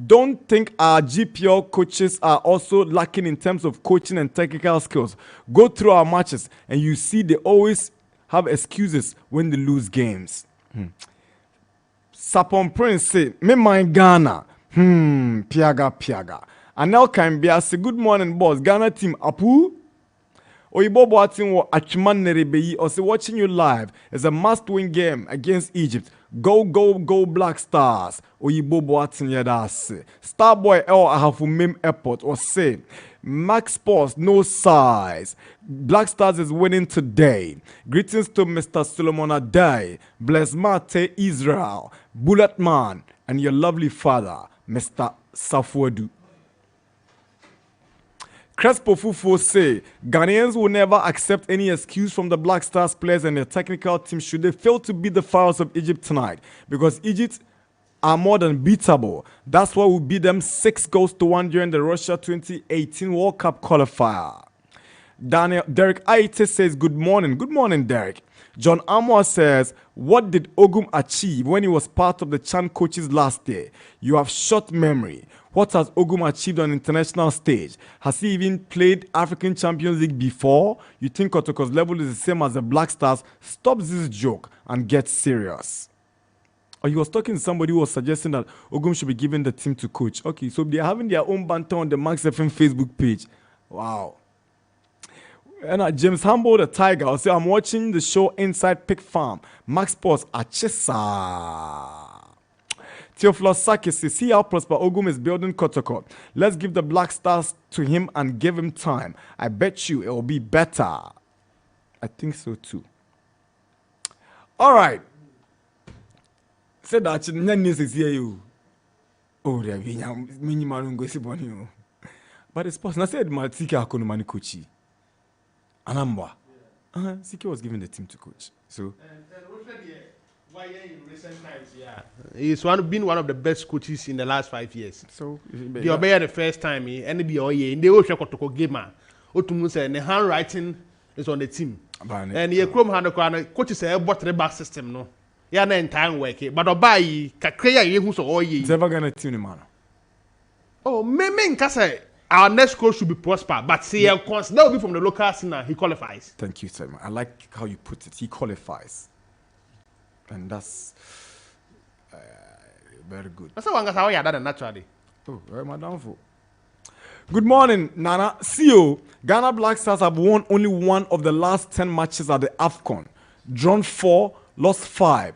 Don't think our GPL coaches are also lacking in terms of coaching and technical skills. Go through our matches and you see they always have excuses when they lose games. Sapon Prince say, me mind Ghana. Piaga. Anel Kambia say, good morning, boss. Ghana team, Apu. Oyibo Boatin wo Achman Nerebeyi or say watching you live is a must-win game against Egypt. Go Black Stars. Oyibo Boatin Yadase. Starboy El Ahafumim Airport or say Max Sports no size. Black Stars is winning today. Greetings to Mr. Solomon Adai, Bless Mate Israel, Bullet Man, and your lovely father, Mr. Safuadu. Crespo Fufo say, Ghanaians will never accept any excuse from the Black Stars players and their technical team should they fail to beat the Pharaohs of Egypt tonight. Because Egypt are more than beatable. That's why we beat them 6-1 during the Russia 2018 World Cup qualifier. Derek Aite says, good morning. Good morning, Derek. John Amor says, what did Ogum achieve when he was part of the Chan coaches last year? You have short memory. What has Ogum achieved on international stage? Has he even played African Champions League before? You think Kotoko's level is the same as the Black Stars? Stop this joke and get serious. Or he was talking to somebody who was suggesting that Ogum should be given the team to coach. Okay, so they're having their own banter on the Max FM Facebook page. Wow. And James Humble, the Tiger, will say, I'm watching the show Inside Pig Farm. Max Sports Achesa. Theophilus Saki says, see how Prosper Ogum is building Kotoko. Let's give the Black Stars to him and give him time. I bet you it will be better. I think so too. All right. Said that you. Oh, there we are. But it's possible. I said, Matika Akonomani Kochi. Anamba. Siki was given the team to coach. So. In recent times, yeah, he's been one of the best coaches in the last 5 years. So the Obeya the first time, and the Oye in the Osha Kotoko gamer. Otumu said the handwriting is on the team, and he Chrome hand coaches say what the back system no. Yeah, na entire work, but Obai Kakreya who's Oye. It's never gonna tune man. Oh, me say our next coach should be Prosper, but see, that will be from the local scene. He qualifies. Thank you, Simon. I like how you put it. He qualifies. And that's very good. That's how you done naturally. Oh, where am I down for? Good morning, Nana. CEO, Ghana Black Stars have won only one of the last 10 matches at the AFCON. Drawn 4, lost 5.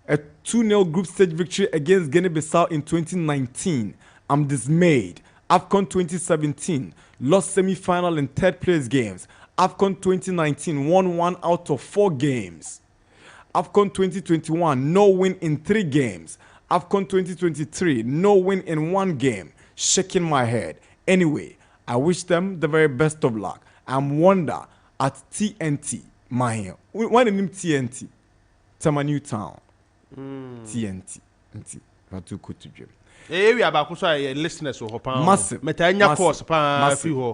A 2-0 group stage victory against Guinea-Bissau in 2019. I'm dismayed. AFCON 2017, lost semi-final and third place games. AFCON 2019, won 1 out of 4 games. AFCON 2021, no win in 3 games. AFCON 2023, no win in 1 game. Shaking my head. Anyway, I wish them the very best of luck. I'm Wonder at TNT. My why the name TNT? Tama New Town. TNT. That's too good to dream. We are about to listeners who hope massive. Metanya course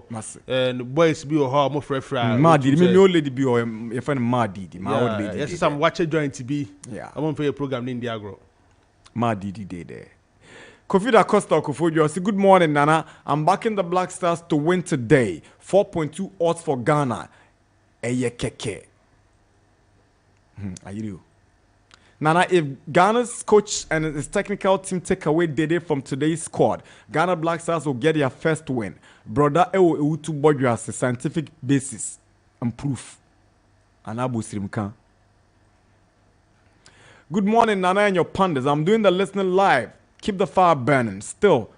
Massive. And boys be or more fresh. Maddy, me old lady be or your friend Maddy, my old lady. Yes, some watch a joint to be. Yeah. I won't play a program in the agro. Maddy day there. Kofi da Costa Kofodio, say good morning, Nana. I'm backing the Black Stars to win today. 4.2 odds for Ghana. Eye keke. Are you? Nana, if Ghana's coach and his technical team take away Dede from today's squad, Ghana Black Stars will get their first win. Brother Ewo Ewutu Bojo has a scientific basis and proof. And Abu Srimka. Good morning, Nana and your pandas. I'm doing the listening live. Keep the fire burning. Still,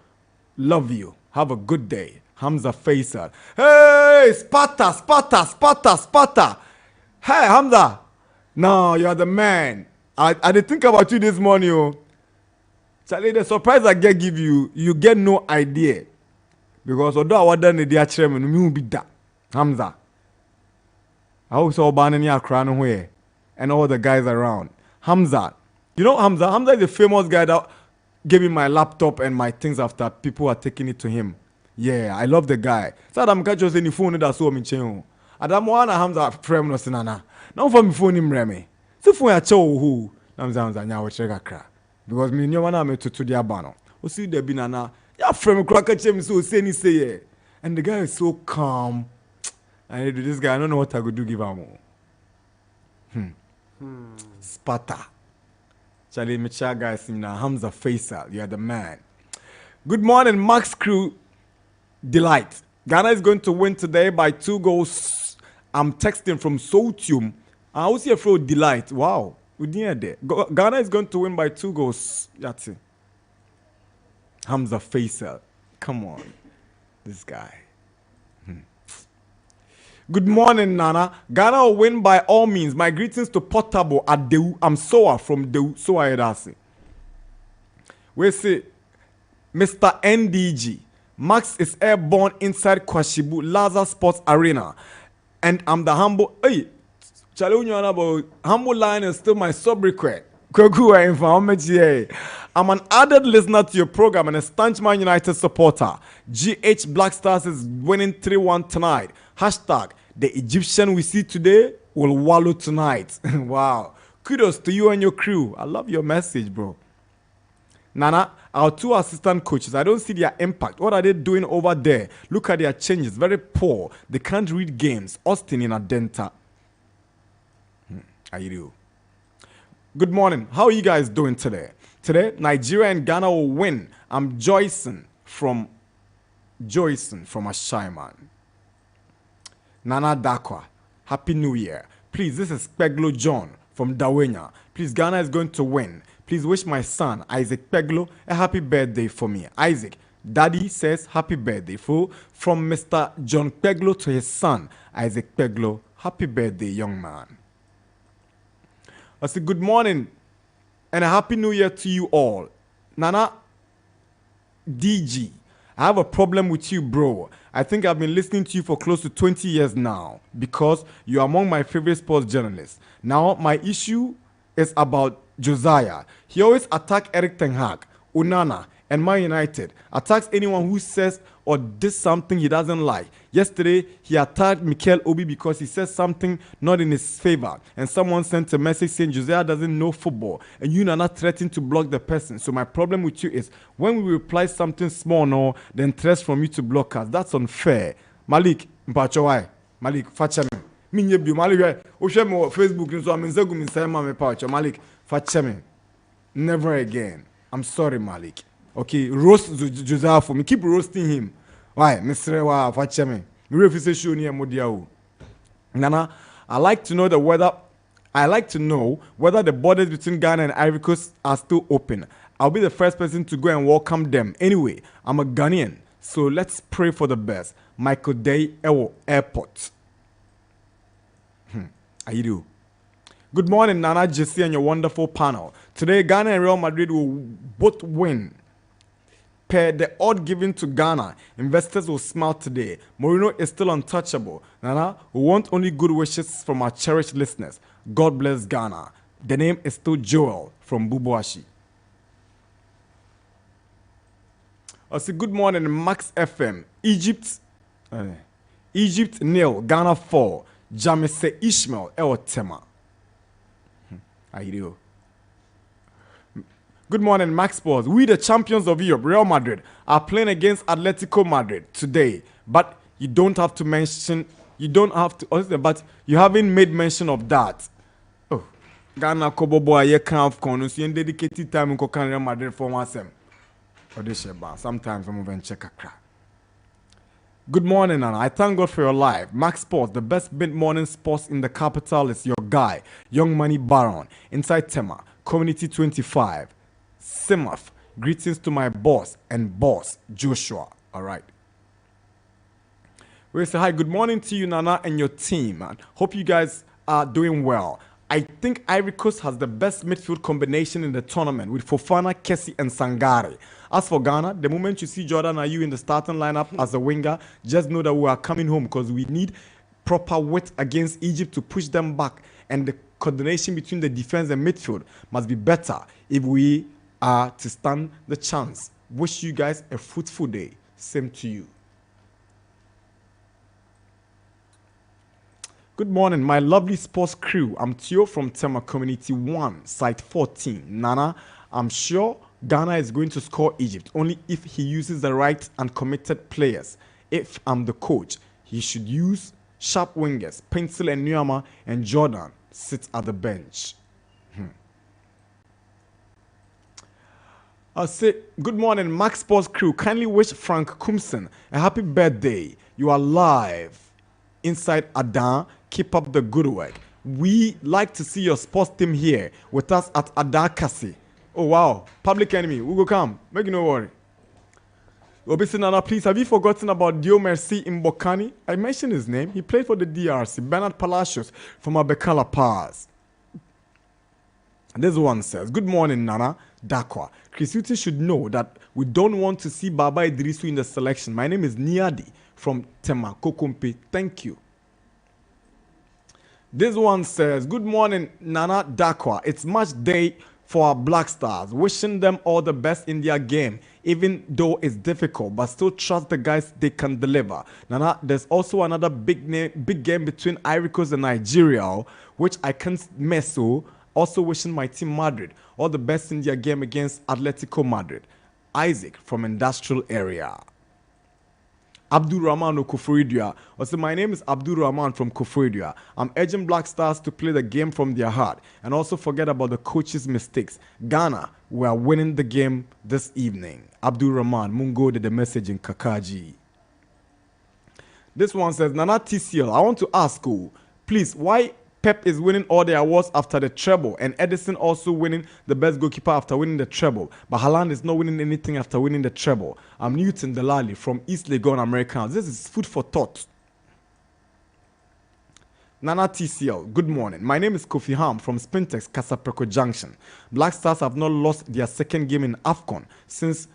love you. Have a good day. Hamza Faisal. Hey, Sparta, Sparta, Sparta, Sparta. Hey, Hamza. No, you're the man. I did think about you this morning. Oh. Charlie, the surprise I give you, you get no idea. Because although I was done the chairman, me will be that. Hamza. I also banning your crown away. And all the guys around. Hamza. You know Hamza? Hamza is the famous guy that gave me my laptop and my things after people are taking it to him. Yeah, I love the guy. So I'm catch us any phone that's so me chen. Adam wana Hamza frame no sinana. Now for me phone him reme. So phone ya chow who. Hamza nya we check akra. Because me nyo wana me to their banner. O see there be nana. Ya frame cracker chem so say ni say yeah. And the guy is so calm. I do this guy. I don't know what I could do give him. Sparta. Charlie Micha guys now Hamza Faisal. You are the man. Good morning, Max Crew. Delight. Ghana is going to win today by 2 goals. I'm texting from Sotium. I also feel delight. Wow. We didn't there. Ghana is going to win by 2 goals. That's it. Hamza Faisal. Come on. This guy. Good morning, Nana. Ghana will win by all means. My greetings to Portable at Deu. I'm Soa from Deu. Soa Edasi. We say, Mr. NDG. Max is airborne inside Kwashibu Laza Sports Arena. And I'm the humble. Hey, Charlie, about humble line is still my sub request. I'm an added listener to your program and a staunch Man United supporter. GH Black Stars is winning 3-1 tonight. Hashtag, the Egyptian we see today will wallow tonight. Wow. Kudos to you and your crew. I love your message, bro. Nana, our 2 assistant coaches, I don't see their impact. What are they doing over there? Look at their changes. Very poor. They can't read games. Austin in Adenta. How you do? Good morning. How are you guys doing today? Today, Nigeria and Ghana will win. I'm Joyson from Ashaiman. Nana Darkwa. Happy New Year. Please, this is Peglo John from Dawenya. Please, Ghana is going to win. Please wish my son, Isaac Peglo, a happy birthday for me. Isaac, Daddy says happy birthday from Mr. John Peglo to his son, Isaac Peglo. Happy birthday, young man. I say good morning and a happy new year to you all. Nana DG, I have a problem with you, bro. I think I've been listening to you for close to 20 years now because you are among my favorite sports journalists. Now, my issue is about Josiah. He always attacks Eric Ten Hag, Onana, and Man United. Attacks anyone who says or did something he doesn't like. Yesterday, he attacked Mikel Obi because he said something not in his favor. And someone sent a message saying Josiah doesn't know football. And you are not threatening to block the person. So my problem with you is when we reply something small, no, then threats from you to block us. That's unfair. Malik, Mpachowai. Malik, Fachame. Minyebu, Malik, Oshemo, Facebook, so I'm in Zegum in Sayama, Pacho. Malik, Fachame. Never again. I'm sorry, Malik. Okay, roast Josiah for me. Keep roasting him. Why, Mr. Wa Fachame? Me refuse show ni Modiao. Nana, I like to know whether the borders between Ghana and Ivory Coast are still open. I'll be the first person to go and welcome them. Anyway, I'm a Ghanaian, so let's pray for the best. Michael Day Ewo Airport. How you do? Good morning, Nana Jesse and your wonderful panel. Today, Ghana and Real Madrid will both win. Per the odd given to Ghana, investors will smile today. Mourinho is still untouchable. Nana, we want only good wishes from our cherished listeners. God bless Ghana. The name is still Joel from Bubuashi. I say good morning, Max FM. Egypt 0, Ghana 4. Jamise Ishmael Ewotema. How you do? Good morning, Max Sports. We, the champions of Europe, Real Madrid, are playing against Atletico Madrid today. But you don't have to mention, but you haven't made mention of that. Oh, Ghana Kobo boy, you can't have conus. You dedicated time in Real Madrid for one sem. Sometimes I'm even check a crack. Good morning, Nana. I thank God for your life. Max Sports, the best mid-morning sports in the capital is your guy, Young Money Baron, inside Tema. Community 25, Simaf. Greetings to my boss and boss, Joshua. All right. We say hi, good morning to you, Nana, and your team, man. Hope you guys are doing well. I think Ivory Coast has the best midfield combination in the tournament with Fofana, Kessie, and Sangare. As for Ghana, the moment you see Jordan Ayew in the starting lineup as a winger, just know that we are coming home because we need proper width against Egypt to push them back, and the coordination between the defense and midfield must be better if we are to stand the chance. Wish you guys a fruitful day. Same to you. Good morning, my lovely sports crew. I'm Tio from Tema Community 1, Site 14. Nana, I'm sure Ghana is going to score Egypt only if he uses the right and committed players. If I'm the coach, he should use sharp wingers, Pencil and Nyama, and Jordan sit at the bench. I'll say, good morning, Max Sports crew. Kindly wish Frank Kumsen a happy birthday. You are live inside Adan. Keep up the good work. We like to see your sports team here with us at Adan Kasi. Oh wow, public enemy. We will come. Make you no worry. Obisi Nana, please, have you forgotten about Dio Merci Mbokani? I mentioned his name. He played for the DRC. Bernard Palacios from Abekala Pass. This one says, good morning, Nana Darkwa. Chris Uti should know that we don't want to see Baba Idrisu in the selection. My name is Niadi from Tema Kokompe. Thank you. This one says, good morning, Nana Darkwa. It's match day for our Black Stars. Wishing them all the best in their game, even though it's difficult, but still trust the guys they can deliver. Nana, there's also another big game between Ivory Coast and Nigeria, which I can't mess with. Also wishing my team Madrid all the best in their game against Atletico Madrid. Isaac from Industrial Area. Abdul Rahman Kufuridia. Also, my name is Abdul Rahman from Kufuridia. I'm urging Black Stars to play the game from their heart and also forget about the coach's mistakes. Ghana, we are winning the game this evening. Abdul Rahman, Mungo did the message in Kakaji. This one says, Nana TCL, I want to ask you, please, why Pep is winning all the awards after the treble, and Edison also winning the best goalkeeper after winning the treble, but Haaland is not winning anything after winning the treble. I'm Newton Delali from East Legon Americans. This is food for thought. Nana TCL, good morning. My name is Kofi Ham from Spintex, Casapreco Junction. Black Stars have not lost their second game in AFCON since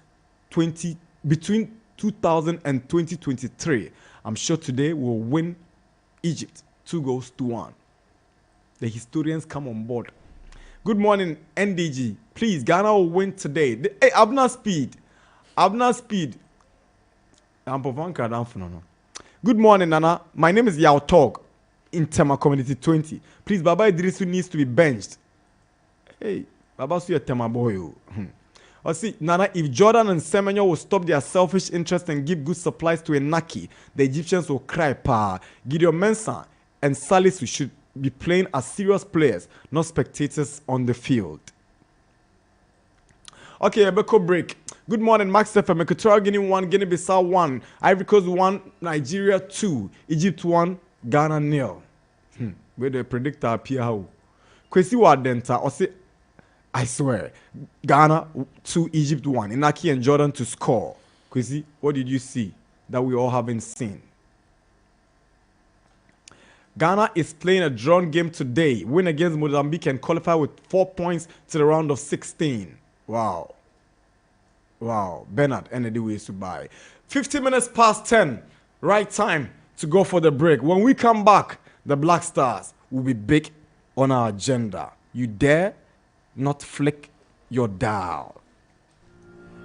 between 2000 and 2023. I'm sure today we'll win Egypt 2-1. The historians come on board. Good morning, NDG. Please, Ghana will win today. Hey, Abna Speed. Good morning, Nana. My name is Yao Tog in Tema Community 20. Please, Baba Idrisu needs to be benched. Hey, Baba Suya Tema boy. See, Nana, if Jordan and Semenyo will stop their selfish interest and give good supplies to Enaki, the Egyptians will cry, pa. Gideon Mensah and Salisu should be playing as serious players, not spectators on the field. Okay, Ebeko break. Good morning, Max FM. Equatorial Guinea 1, Guinea-Bissau 1, Ivory Coast 1, Nigeria 2, Egypt 1, Ghana 0. Where the predictor appear how? Kwesi Wadenta, or say, I swear, Ghana 2, Egypt 1, Inaki and Jordan to score. Kwesi, what did you see that we all haven't seen? Ghana is playing a drawn game today. Win against Mozambique and qualify with 4 points to the round of 16. Wow. Bernard, any way to buy. 50 minutes past 10. Right time to go for the break. When we come back, the Black Stars will be big on our agenda. You dare not flick your dial.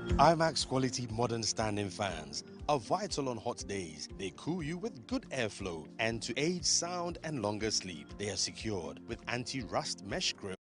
IMAX quality modern standing fans are vital on hot days. They cool you with good airflow, and to aid sound and longer sleep, they are secured with anti-rust mesh grip.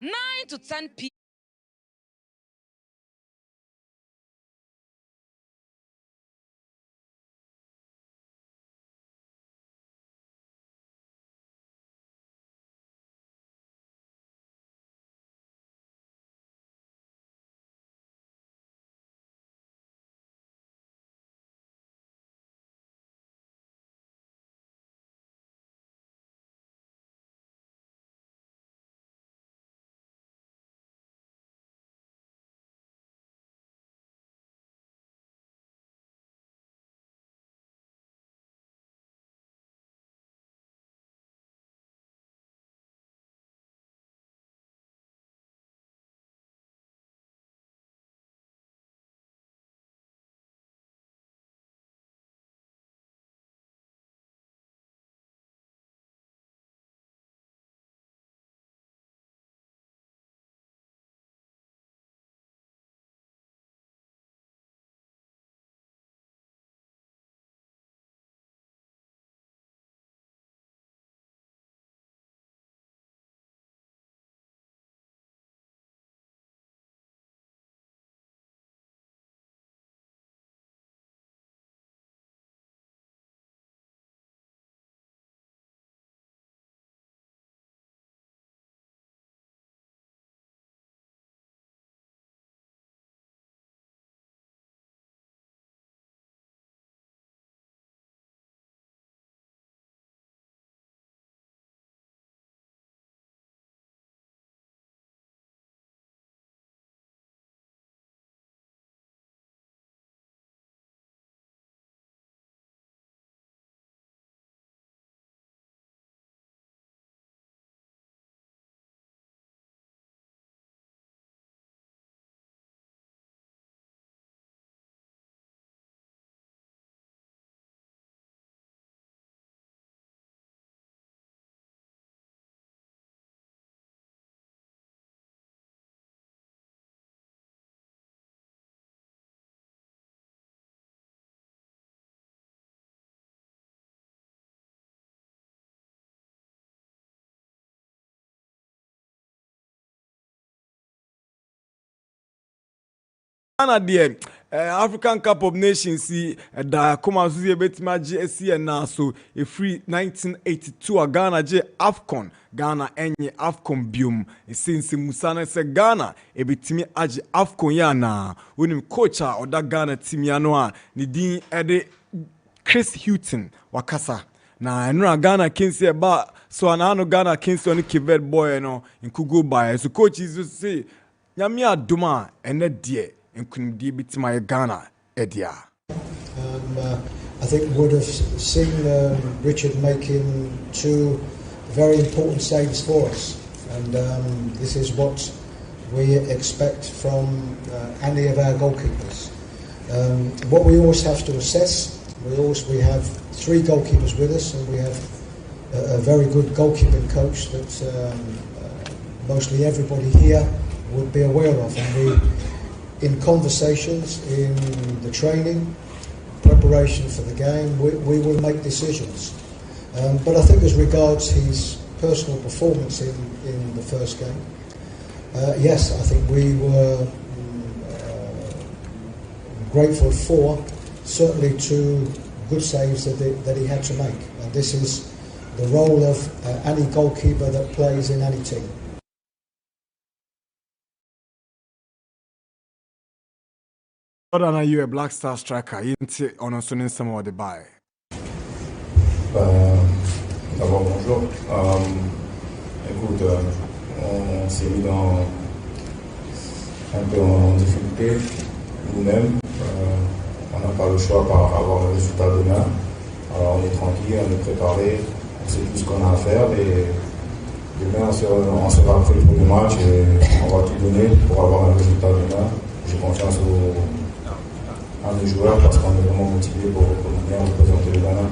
9 to 10 p.m. Ghana there, African Cup of Nations see da kuma so ye betima GSC na so e free 1982 a Ghana je AFCON Ghana enye AFCON biom since Musa na se Ghana e betimi age AFCON ya na wonim coach a oda Ghana team ya no a ne din ede Chris Hutton wakasa na enura Ghana Kings e ba so anano Ghana Kings on Kivet boy no nkugo by so coach is say nyame adoma ene die nkunimdie bitima Ghana edia. I think would have seen Richard making 2 very important saves for us, and this is what we expect from any of our goalkeepers. What we always have to assess, we have 3 goalkeepers with us, and we have a very good goalkeeping coach that mostly everybody here would be aware of, and we, in conversations, in the training, preparation for the game, we will make decisions. But I think as regards his personal performance in the first game, yes, I think we were grateful for certainly 2 good saves that he had to make. And this is the role of any goalkeeper that plays in any team. Other than you a Black Star striker, you on a son some of the buy. D'abord bonjour. Écoute, on s'est mis un peu en difficulté nous-mêmes. On n'a pas le choix par avoir le résultat demain. Alors on est tranquille, on est préparé, on sait tout ce qu'on a à faire et demain on sera prêt pour le match et on va tout donner pour avoir un résultat demain. J'ai confiance à nos joueurs parce qu'on est vraiment motivés pour bien représenter le Ghana.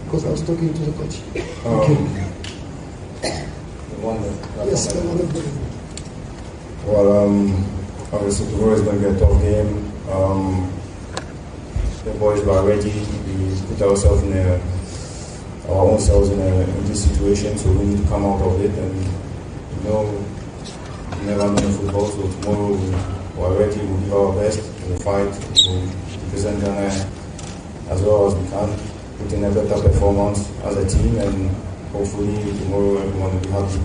Because I was talking to the coach. Yes, well, obviously tomorrow is going to be a tough game. The boys were ready. We put ourselves in this situation, so we need to come out of it. And never know in football. So tomorrow we are ready, we'll give our best, we'll fight, we'll represent Ghana as well as we can, put in a better performance as a team, and hopefully tomorrow everyone will be happy.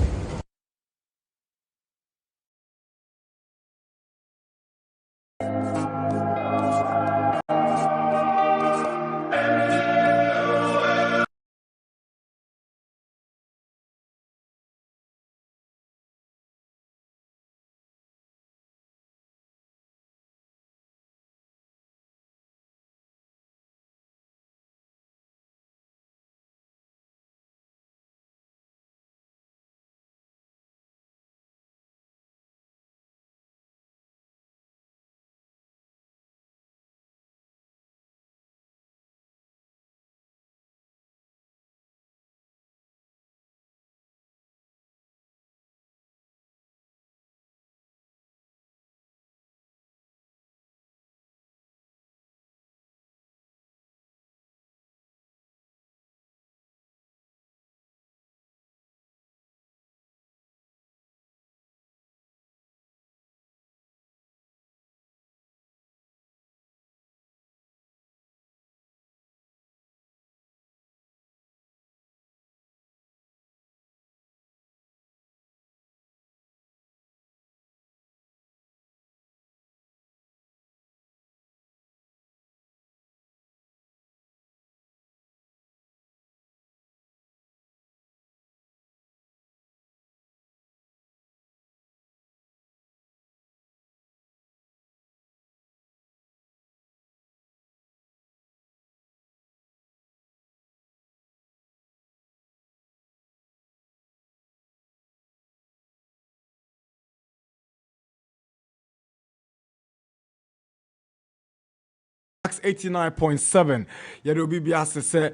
Max 89.7. Yado bibi ase say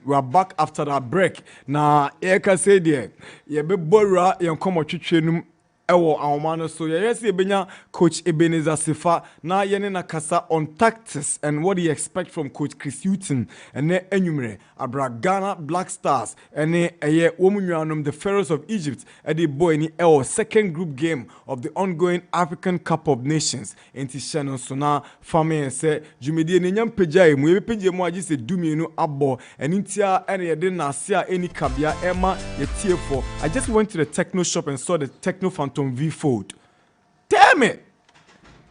we are back after that break. Na eka say there ye be bora ye nkomo twetwenum ewo awomano so yes ebenya coach Ebenezer Sifa na ye ne na kasa on tactics and what do you expect from coach Chris Hutton and ne enumere abra Ghana Black Stars and eye womunuanom the Pharaohs of Egypt e dey boy ni ewo second group game of the ongoing African Cup of Nations enti Shannon so na family say jumedie ne nyam pejai mu ebepeje mu agi se dumienu abo enintia ene ye de na ase a eni kabia ema ye tiefo. I just went to the techno shop and saw the Techno Phantom V Fold. Damn it!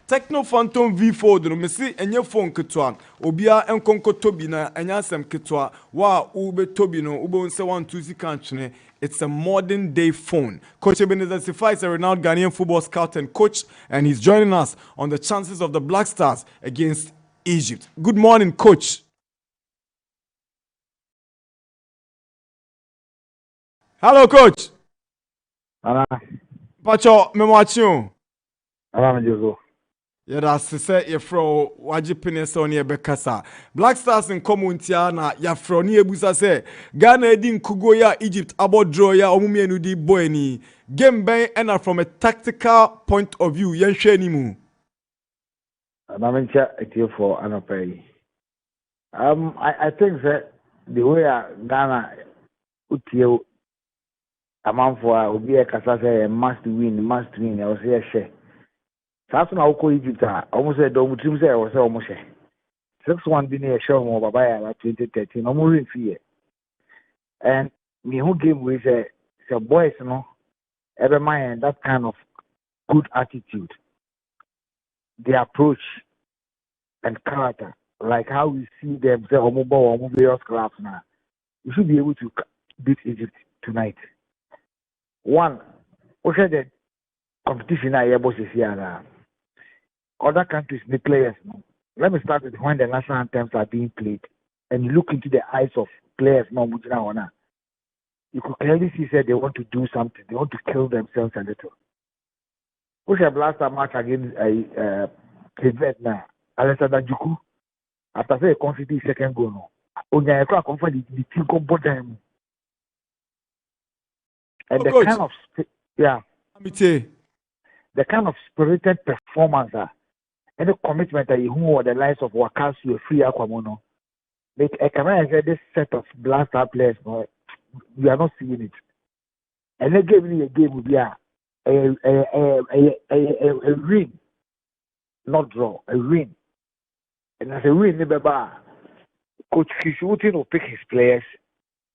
Techno Phantom V Fold no me see enye phone ketwa obia enkonko tobi na enya asem ketwa wa ube tobi no ube unse 120 kanchene. It's a modern day phone. Coach Ebenezer Sifa is a renowned Ghanaian football scout and coach, and he's joining us on the chances of the Black Stars against Egypt. Good morning, coach. Hello, coach. Pacho, me watching. Yeah, that's say you fro wajipine so ni ebekasa. Black Stars in community na ya fro ni ebusa say Ghana edi nkugo ya Egypt abo draw ya omumienu di boy ni game ben and from a tactical point of view yenhwe ni mu. Namencha for anopay. I think that the way Ghana utie amount for obi e kasa say must win. I was here share. That's na Okoe Egypt almost said do mutim say was almost 6-1 bi na show mo baba ya 2013 no more fear. And me who game we say boys no every mind that kind of good attitude, the approach and character, like how we see them say omo various clubs now. We should be able to beat Egypt tonight. One, we said that competition I able to see other countries, the players. No? Let me start with when the national anthems are being played and you look into the eyes of players. No, you could clearly see that they want to do something. They want to kill themselves a little. We have last match against Vietnam. Alexander Juku, after say a confident second goal, no. Onya ekra confident the team go bottom. And the kind of the kind of spirited performance and the commitment that you who are the lives of Wakasu free Aquamono. Like I can say this set of Black Star players, no, we are not seeing it. And they gave me a game with a win, not draw, a win. And as a win, Coach Kishutin will pick his players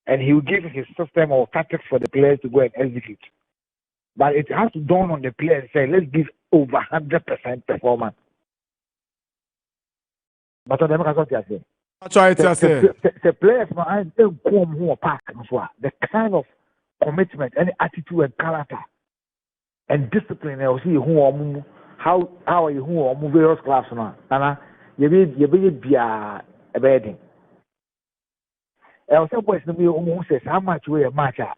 and he will give his system or tactics for the players to go and execute. But it has to dawn on the player and say, let's give over 100% performance. But on the players, the kind of commitment and attitude and character and discipline, I will see how are you who various clubs now. And you be a bedding. I also boys almost says how much we a match a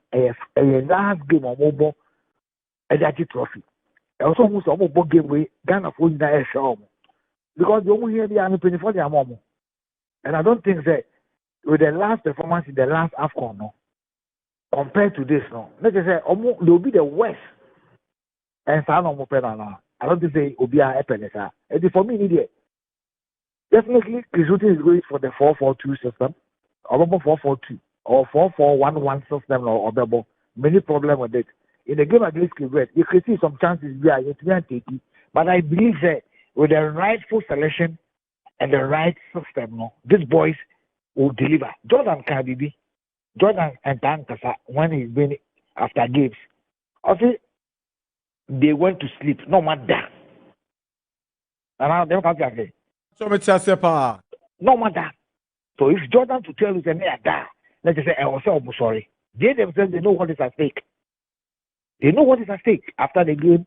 last game of mobile a trophy. I also almost game we Ghana for the show because the only here the army 24 the mom. And I don't think that with the last performance in the last AFCON, no, compared to this, no, let's just say they'll be the worst. And I don't think they will be a penesa. And for me, idiot. Definitely, Kisuti is going for the 4-4-2 system, or 4-4-2, or 4-4-1-1 system, or double. Many problems with it. In the game against Quaye, you can see some chances we are yet to take it. But I believe that with the rightful selection and the right system, no, these boys will deliver. Jordan Kadibi, Jordan and Tankasa, when he's been after games, also they went to sleep, no matter. And now they can't say. So No matter. So if Jordan to tell you that they are let's just say, I was so sorry. They themselves, they know what is at stake. They know what is at stake after the game.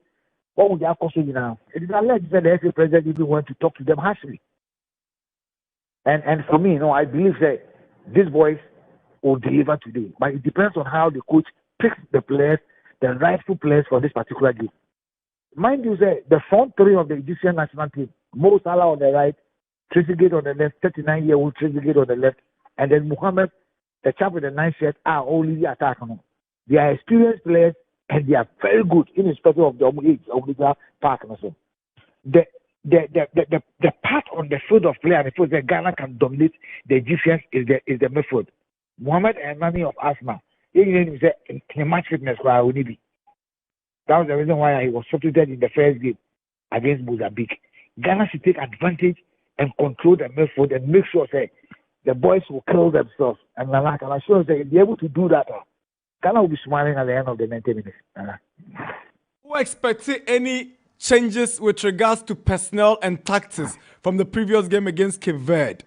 What would they have cost you now? It is alleged that the FA president even went to talk to them harshly. And for me, I believe that these boys will deliver today. But it depends on how the coach picks the players, the rightful players for this particular game. Mind you, the front three of the Egyptian national team, Mo Salah on the right, Trezeguet on the left, 39-year-old Trezeguet on the left, and then Mohamed, the chap with the 9 shirt, are only the attack. They are experienced players and they are very good irrespective of the age of the park. The part on the field of play and the field that Ghana can dominate the Egyptians is the midfield. Mohamed and Nani of Asma, he match fitness for Unibi. That was the reason why he was substituted in the first game against Mozambique. Ghana should take advantage and control the midfield and make sure that the boys will kill themselves. And Nana can assure us that if they're able to do that, Ghana will be smiling at the end of the 90 minutes. Who expected any changes with regards to personnel and tactics from the previous game against Cape Verde?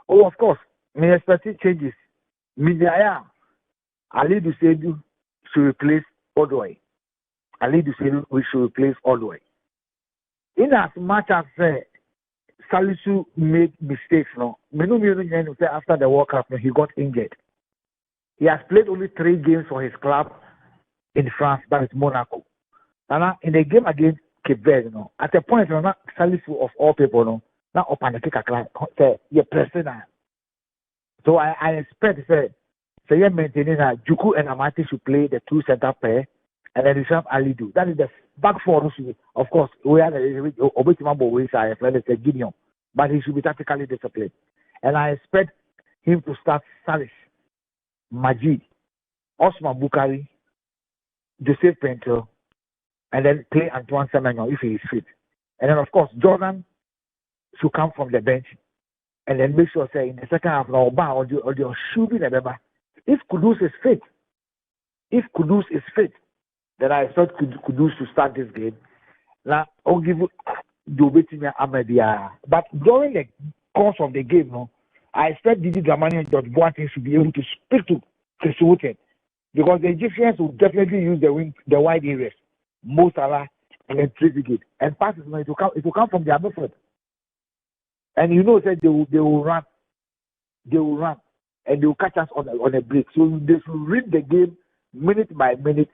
Oh, of course. Me expected changes. Mijaya, Ali Dusedu should replace Okoe. Ali Dusedu we should replace Okoe. In as much as Salisu made mistakes, after the World Cup, he got injured. He has played only 3 games for his club in France, that is Monaco. And in the game against Cape Verde, at a point, Salisu of all people, now open the kick a class, you're pressing. So I expect, you're maintaining Juku and Amati should play the 2 center pair, and then you have Alidu. That is the back four. Of course, we are Obetimabo Wisa, a Gideon, but he should be tactically disciplined. And I expect him to start Salis, Majid, Osman Bukari, Joseph Pinto, and then play Antoine Semenyo if he is fit. And then, of course, Jordan should come from the bench and then make sure, in the second half, or your should be the member. If Kudus is fit, then I thought Kudus to start this game. Now, I'll give you Dobetimia Amadia. But during the course of the game, I expect Didi Dramani and George Boateng should be able to speak to Chris Wood because the Egyptians will definitely use the wide areas, Mo Salah and then Trezeguet. And passes, it will come from their midfield. And that they will run. They will run. And they will catch us on a break. So they should read the game minute by minute,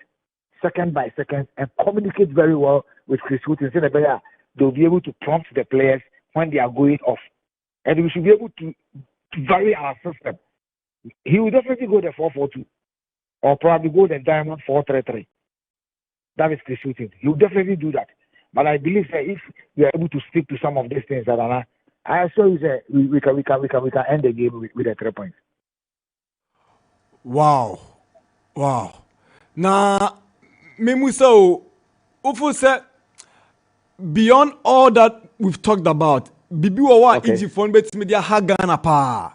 second by second, and communicate very well with Chris Wood. They'll be able to prompt the players when they are going off. And we should be able to vary our system. He will definitely go the 4-4-2 or probably go the diamond 4-3-3. That is Chris Wood. He will definitely do that. But I believe that if we are able to stick to some of these things, I assure you that we can end the game with the 3 points. Wow. Now, Memusa Ufu said beyond all that we've talked about, Bibi Wawa Egypt phone bet media Hagana pa.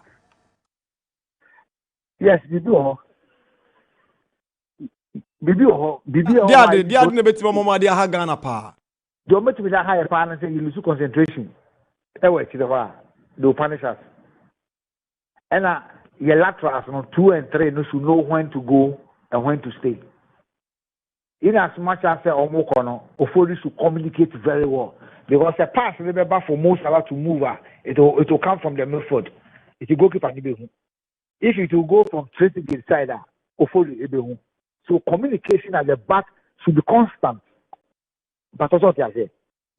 Yes, Bibi Wawa. Bibi Wawa. They are never to Mama dia Hagana pa. The moment with a higher pan and say you lose concentration. They will punish us. And your laterals on 2 and 3 no should know when to go and when to stay. In as much as Omokono, Ofori should communicate very well. Because the pass remember for most allowed to move, it will come from the midfield. It will go keep an Ibehu. If it will go from Tracy to the side, Ofori Ibehu. So communication at the back should be constant. But also what I say.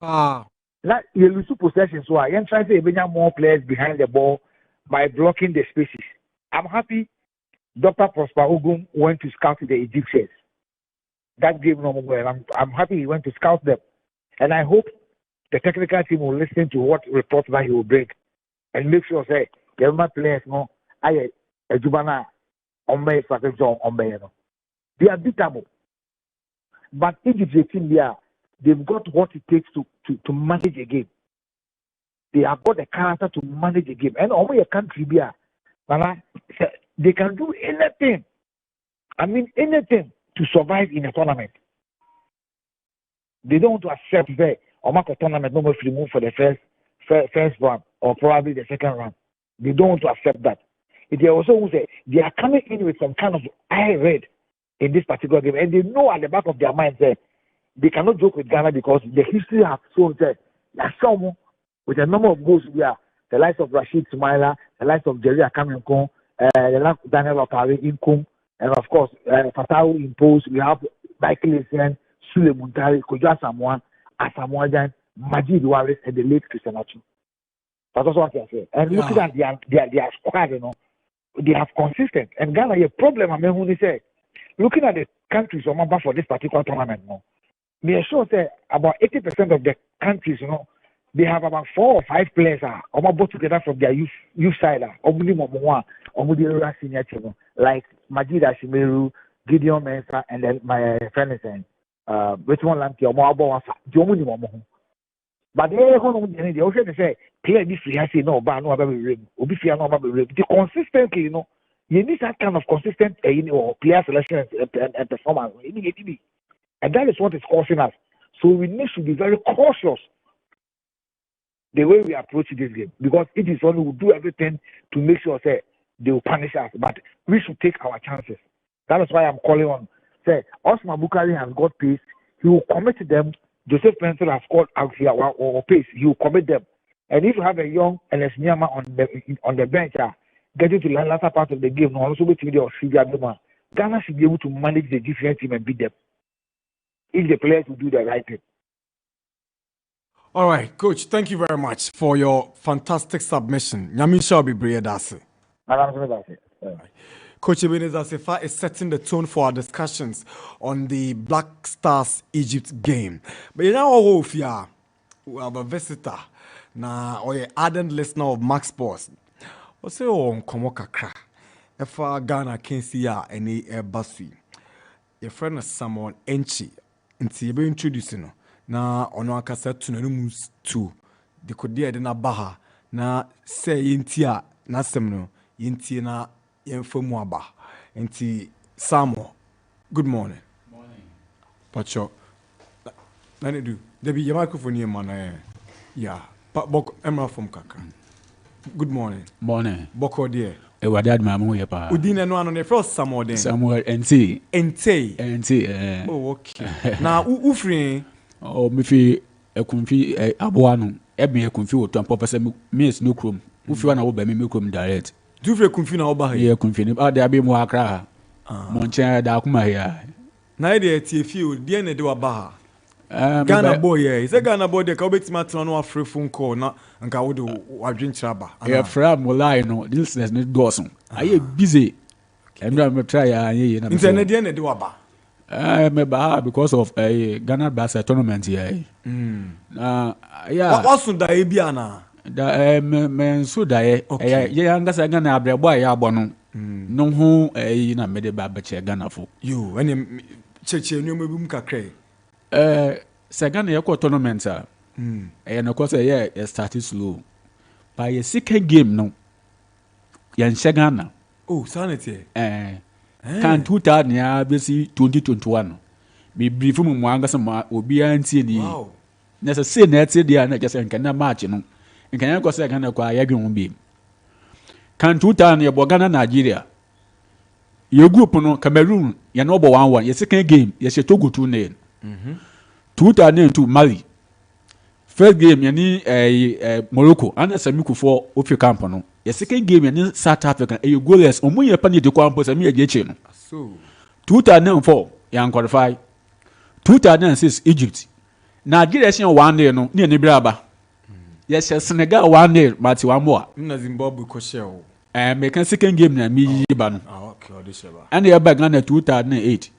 Now you lose possession, so I am trying to bring more players behind the ball by blocking the spaces. I'm happy Dr. Prosper Ogum went to scout the Egyptians. That gave no more. I'm happy he went to scout them. And I hope the technical team will listen to what reports that he will bring and make sure say the players know I Jubana Ombe Fakejo Ombe. They are beatable. But Egypt team they've got what it takes to manage a game. They have got the character to manage a game. And only a country they can do anything. I mean anything to survive in a tournament. They don't want to accept the Omako tournament no more remove for the first round or probably the second round. They don't want to accept that. They also say they are coming in with some kind of high rate in this particular game, and they know at the back of their mind that they cannot joke with Ghana because the history has shown that someone with a number of goals we are the likes of Rashid Sumaila, the likes of Jerry Akamenko, the likes of Daniel Okare Inkum, and of course Fatawu Impose. We have Michael Essien, Sule Muntari, Kojo Asamoah, Asamoah, Majid Waris, and the late Christian Achu. That's also what I say. And looking at their squad, they have consistent. And Ghana, a problem. I mean, when they say, looking at the countries for this particular tournament, we are sure that about 80% of the countries, they have about 4 or 5 players both together from their youth side. Like Majid Ashimeru, Gideon Mensah, and then my friend is saying, Richmond Lanti, but they also say, play this free, I say, no, but no, the consistently, you need that kind of consistent player selection and performance. And that is what is causing us. So we need to be very cautious the way we approach this game. Because it is only we will do everything to make sure say, they will punish us. But we should take our chances. That is why I'm calling on. Say, Osman Bukari has got pace. He will commit them. Joseph Pencil has scored out here or pace. He will commit them. And if you have a young and a Nyama on the bench, getting to the latter part of the game, also with the Australia, Ghana should be able to manage the different team and beat them if the players will do the right thing. All right, Coach, thank you very much for your fantastic submission. Nyamisha will be Briadasi. Coach Ebenezer Sefa is setting the tone for our discussions on the Black Stars Egypt game. But you know, if you have a visitor or an ardent listener of Max Sports, what's your Komokakra? If Ghana can see any Basui, your friend is someone Enchi, and see you be introducing na ono akasa to no mus to the kodia de na baha na say yintia na sem no yintie na yemfamu aba enti Samo, good morning. Pacho nani do there be your microphone here man yeah bok emra from kaka good morning boko there e wada adma mo ye pa udine no ano ne first Samo den Samuel ente oh okay na ufrin o me fi ekunfi aboa no ebe ekunfi wo to papa se me is no krom ufi wa na wo ba me krom direct du fi ekunfi na wo ba he ekunfi ni ade abi mu akra mo nchen da kuma ya na ide tie fi o de na de wa ba Ghana boy is a Ghana boy de ka obetima tena no afre phone call na nka wo de wadwenkyira ba ya fra mo line no listeners ne doson aye busy emra me try ya ye na internet de na de wa ba me ba because of Ghana Basketball tournament here. What was da e bia na? Da me so da ye ngasa Ghana abrebo ya abo no. No ho na me de ba che Ghana fo. You when cheche no me bum kakra Second year tournament and of course yeah started slow by a second game no yan Ghana oh sanity can 2000 ya besi 2021 be brief mu mwanga sama obi antie ni wow na say na tie dia na just nkan match no nkan ya kwose Ghana kwa ya dwe bi can 2000 ya bo Ghana Nigeria your group no Cameroon ya no bo 1-1 your second game ya she Togo 2-0 2002 Mali first game yani Morocco and Samiku for Ofi camp no your second game yani South Africa you goalless omu ye pani de kwa mpo Sami eje no so 2004 yan qualify 2006 Egypt Nigeria shen 1-0 no ne braba yes Senegal 1-0 mati wa mo na Zimbabwe ko share make second game na mi ba no okay odisheba and ya ba Ghana 2008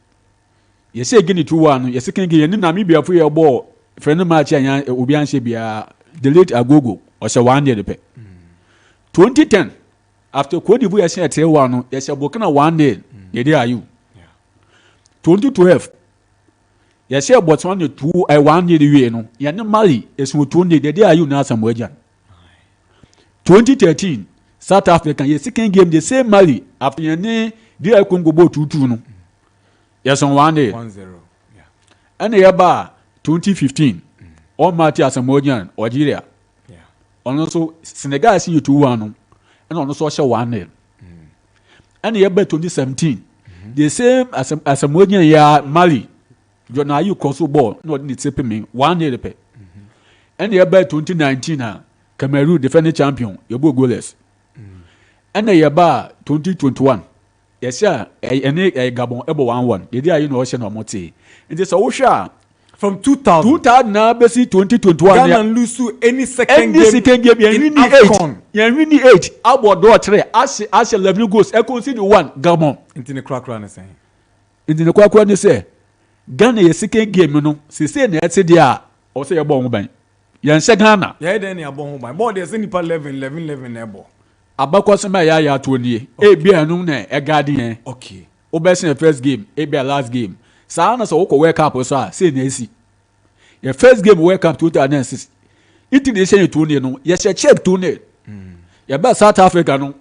yes again 2-1 yes second game ni Namibia fu ye ball friend match yan obi anhye bia delete agogo o she 1-0 pe 2010 after Cote d'Ivoire shen 3-1 no yes Burkina 1-0 ye dey ayu 2012 yes here Botswana 1-0 we no ya ne Mali esu 2-0 they dey ayu na Samoa 2013 South Africa yes second game the same Mali after ya ne DR Congo bo 2-2 no yes on 1-0 yeah and ya ba 2015 all match as Samoa Algeria yeah also Senegal see 2-1 no and also share 1-0 and ya ba 2017 the same as Samoa ya Mali you na you cross ball no need to pay me 1-0 pe and ya ba 2019 Cameroon defending champion you go goalless and ya ba 2021 yes sir Gabon ebo 1-1 they dey you know no mote it is so sure from 2000 na besi 2021 Ghana lose any second game ya win 8 abo do 3 as 11 goals e concede 1 Gabon intine krakra na say intine kwakwa ni say Ghana ye second game no se say na ete dia o say ye bo ho ban yan hye Ghana ya dey na abo ho ban board dey say nipa 11 na ebo abakwaso ma ya to nie e bia anu na e garden hen okay obese first game e bia last game sa na so wo World Cup so a say na esi your first game World Cup 2006 it dey say 2-0 no ye check 2-0 ye ba South Africa no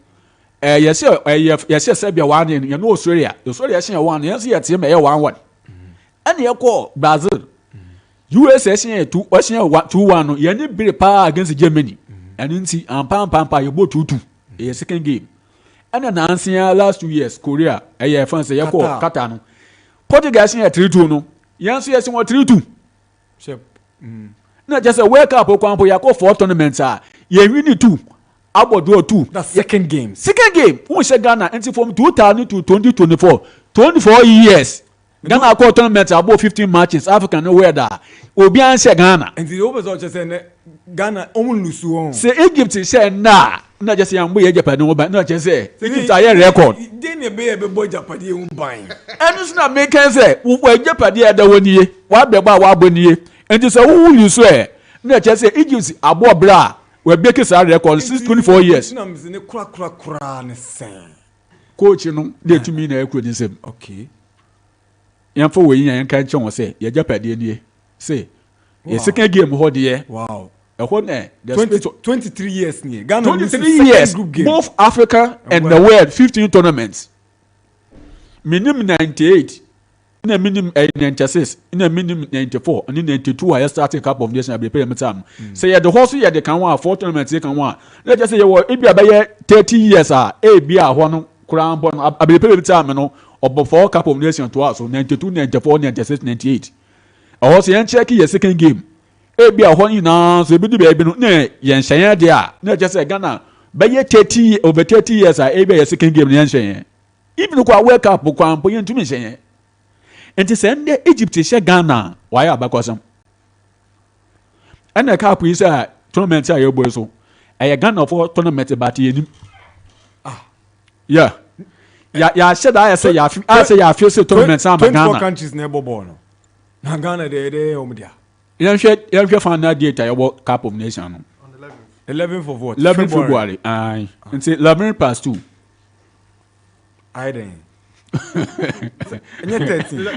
ye say Serbia 1-0 ye no Australia say 1 ye say ye team ye 1-1 and ye call Brazil USA say 2-1 no ye ni bere pa against Germany and nti ampa ye bo 2-2 ye second game and na ansia last 2 years Korea ye fan say ye call Qatar no Portugal say 3-2 no ye say 3-2 na just a World Cup kwampo ya ko 4 tournaments ye win 2 abodo 2 that second game who say Ghana until from 2000 to 24 years Ghana ko tournament about 15 matches Africa no where da obi an say Ghana and the over so say Ghana omun lose won say Egypt say na just yambo ye Japan no ban na just say Egypt aye record dey na be boy Japan e un ban and it's not make say wo Japan e da woni wa be ba wa boni and say who lose na just say Egypt abo bra we break sa record since 24 years na me ne kura ne sen coach no dey to me na e kuro nsem okay yan for we yan kan che won say ye Japade nie say ye second game ho de wow e ho na 23 years nie Ghana 23 years both Africa and the world 15 tournaments minimum 98 na minimum 96 na minimum 94 and 92 I started Cup of Nations be pay me time say ye the horse ye the kan one 4 tournaments ye kan one let's just say ye e bia be 30 years e bia ho no kura mbon abi pay me time no obo 4 Cup of Nations to us so 92 94 96 98 I was yan check ye second game e bia ho na so e bi be no na ye nhyen de na just say Ghana be ye 30 over 30 years e bia ye second game na nhyen even kwa World Cup kwa mpo ye ntumi nhyen enti se nde Egypt she Ghana why abakwasam and the cup is a tournament ya boy so e Ghana for tournament but ye yeah ya said I say ya feel say tournament am Ghana 24 countries na bobo no na Ghana de omudia yan hwe final date ya Cup of Nations no On the 11th of what 11 February ai enti 11 past 2 I then And you're 13.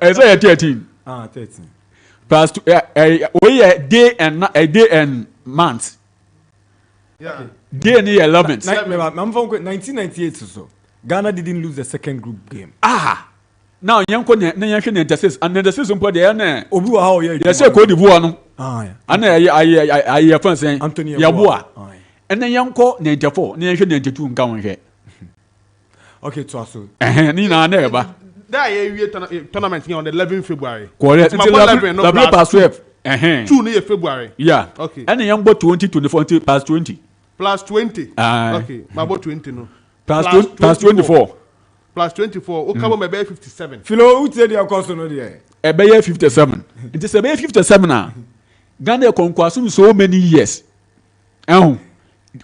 I say 13. 13. Plus we a day and month. Yeah. Day near 11. I'm from 1998 or so. Ghana didn't lose the second group game. Now yanko na yanhwe na intercept and the season po de na Obi wa how you say Cote d'Ivoire no. Yeah. And I fan say Anthony Yaboa. And then yanko 94 na yanhwe 92 nka wonhwe. Okay, to us. Ni na na eba. That year tournament on the 11th February. Correct. It's 11 past 12. 2 near February. Yeah. Okay. And then yanko 20 past 20. Plus 20. Okay. My about 20 no. Plus 24. Plus 24. Okabo my 57. Philo, who said your cost no there? Ebe 57. It is ebe 57 ah. Ghana conquest so many years.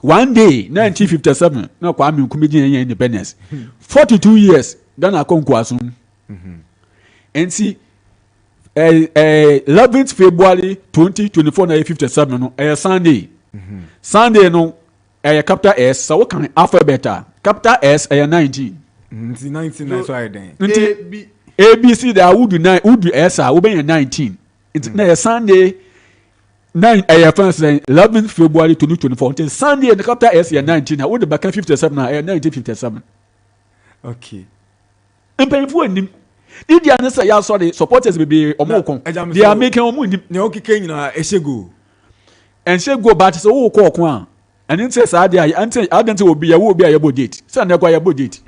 One day 1957 na kwa mi Nkrumah independence. 42 years Ghana conquest. And see 11th February 2024 na 57 no Sunday. Sunday no capital S so can alphabet capital S 19. 19 that's why then. ABC that would do 9 would do S will be 19. It's na Sunday 11th February 2024. Until Sunday the capital S 19 I would back 57 1957. Okay. And painful nim. Did the answer ya sorry supporters be omoko. They are making omu ne okike nyina ehego. And she go back so wo ko ko and it says I don't will be a will be a date. Say na kwa yabo date.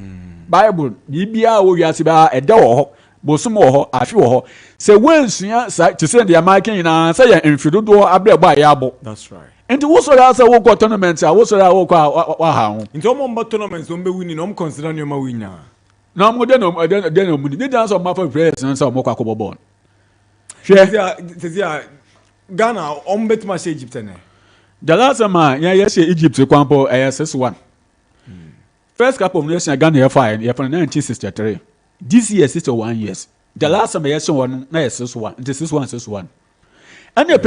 Bible bibia wo wiase ba eda wo ho bosom wo ho afi wo ho se wensua to say the American na say ya enfidodo abrebo ayabo. That's right. Nti wo so ya say wo go tournament wo so ya wo kwa wa ha ho. Nti omo mba tournament o mbe win no consider no ma win na. Na mo de no mu ni dance of my players na say mo kwa ko ball. Hwe Ghana on bet ma say Egypt ne. The last time ya say Egypt kwampo 6-1. First Cup of Nations Ghana here from 1963. This year 61 years. The last time I saw one na 6-1. It is 6-1. And the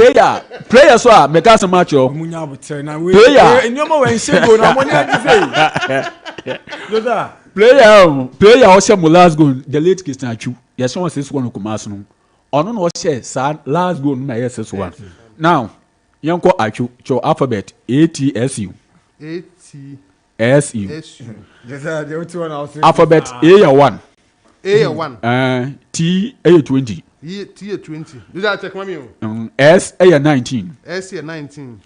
player so make us match yo. Munya butere na we. Player. Nyoma we nshego na money adi say. Player o se mo last goal the late Christian Achu. Yes one 6-1 Kumasi no. Ono no share sa last goal na 6-1. Now, yanko Achu cho alphabet ATSU. SU. Alphabet A1. A1. T A20. T 20. Did I check mommy? S A19. S 19.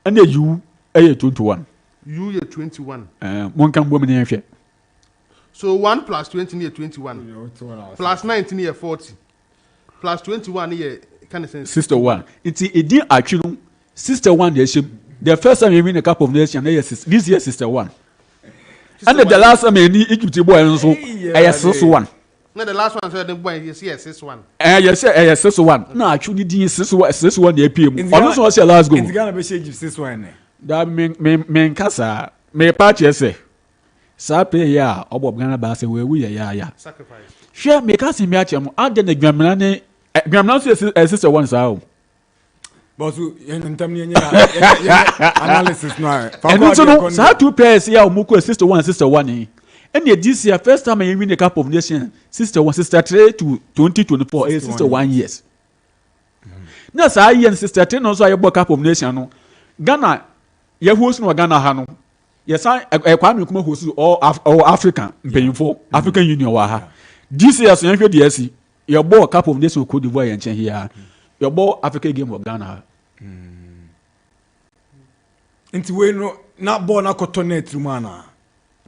And the U A21. U 21. One can woman in. So 1 plus 20 near 21. Plus 19 near 40. Plus 21 near kind of sense. Sister 1. It's a dear actually. Sister 1 the first time you win a Cup of Nations this year Sister 1. And the last time any Egypt boy and so I 6-1. No, the last one said the boy yes 6-1. Yes 6-1. No, actually the 6-1 the PM. Also was your last goal. It's gonna be Egypt 6-1. That men kasa me party say. Sa play ya obo Ghana ba say we ya. Sacrifice. Share me kasa me ache mo ade na Gwamna ne Gwamna so 6-1 sa. But analysis now. And so no, 2 pairs here Muko 6-1. And this year first time I win the Cup of Nations 6-1 sister 3 to 2024 61 years. Na sa year sister 3 no so I Cup of Nations no. Ghana ye host no Ghana ha no. Yes I Kwame Nkrumah host all African mpanyimfo African Union wa ha. This year so yanhwe the AC your ball Cup of Nations Cote d'Ivoire yan chen here. Your ball African game of Ghana. Inti we no na ball na kotonet rumana.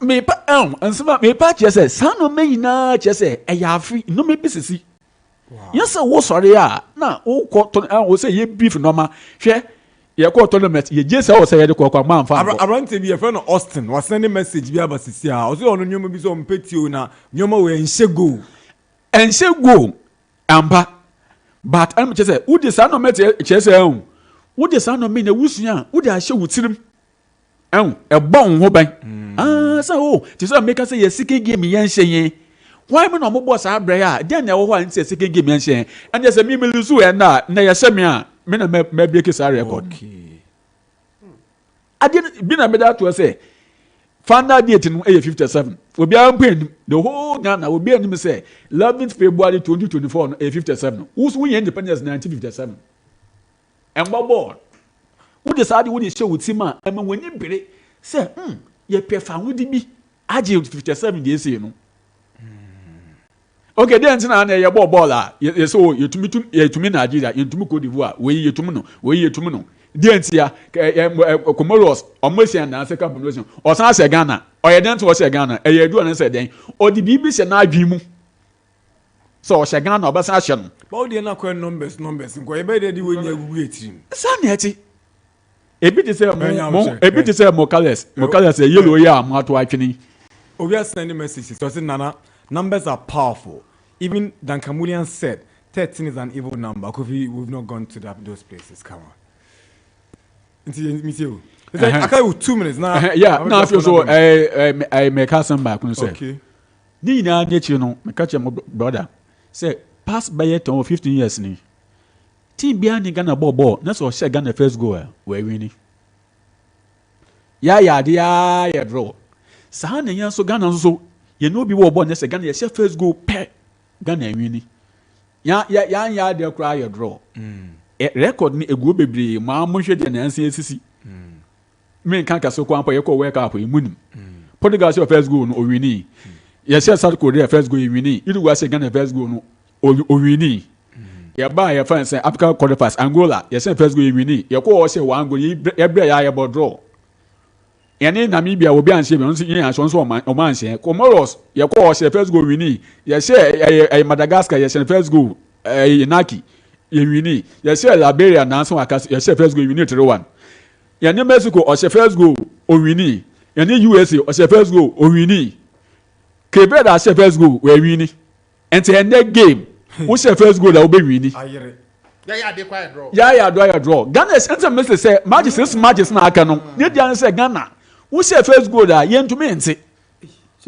Me pa ansema me pa chese sano me na chese ayafi no me bisisi. Yes wo sorry a na wo koton wo say ye beef no ma hwe ye ko tournament ye je say wo say ye de ko ma amfa. Abrante bi ye friend Austin was sending message bi abasisi a o say ono nyoma bi so mpetio na nyoma we enshego. Enshego amba. But I'm just say who the son of me chese ehun. Who the son of me na wusua who the ahye wutirim. Ehun e bon ho ban. So ti so make say ye second game yen hye. Why me no mo boss abre ya den na wo ho an say second game yen hye. And just say me lusu e na ye hye me a me na me break sa record. Okay. Ade bi na me da to say final date no 57 obi am pen the whole Ghana obi anim say 11th February 2024 no 57 who's win independence 1957 and ball who decide who dey show with him and when you bere say ye prefer who di bi age 57 dey say no okay then na ye ball you so you to me Nigeria you to me Cote d'Ivoire we to me no Dientia, Comoros, or Mercian, and second promotion, or Sansa Ghana, or your dance was a Ghana, a year do and said then, or the BBC and I dream. So, Shagana or Bassashan. But they are not quite numbers, and quite better do when you wait him. Sanity. A bit is a bit is a Mocales, a yellow yam, not wiping. Oh, we are sending messages. So, Nana, numbers are powerful. Even Dan Kamulian said 13 is an evil number. Because we've not gone to those places. Come on. I can't with 2 minutes now. Yeah, now I feel so. I make us some back. Okay. Nina, you know, my catch my brother. Say, pass by it on 15 years. Ni. Team behind Ghana ball. That's what she Ghana first goal. Where winning. Yeah, draw. Sahana yan so Ghana so. You know, be born. That's a Ghana. Yes, first goal. Pet Ghana winning. Yeah, they cry your draw. Record ni egu bebre ma mo hwe de na anse asisi men kan kaso kwa ye ko work up imunim Portugal say first goal no owini yes South Korea first goal owini Uruguay say Ghana first goal no owini ya ba ya fan say Africa qualifiers Angola yes first goal owini ye ko say one goal ye bre ya bo draw yani Namibia obi anse be nso yin aso nso o man se Comoros ye ko say first goal owini yes say Madagascar yes first goal Inaki Yewini, yes, Liberia, Nancy, yes, first go, you need to one. Yani Mexico, or first go, or winnie. Yani USA, or first go, or winnie. Quebec, as first go, where winnie. And to end that game, who's the first goal that will be winnie? Yeah, they quite draw. Yeah, do I draw? Ghana's answer, Mr. Say, Magis, na canon. Need the answer Ghana. Who's the first goal that yen to me and say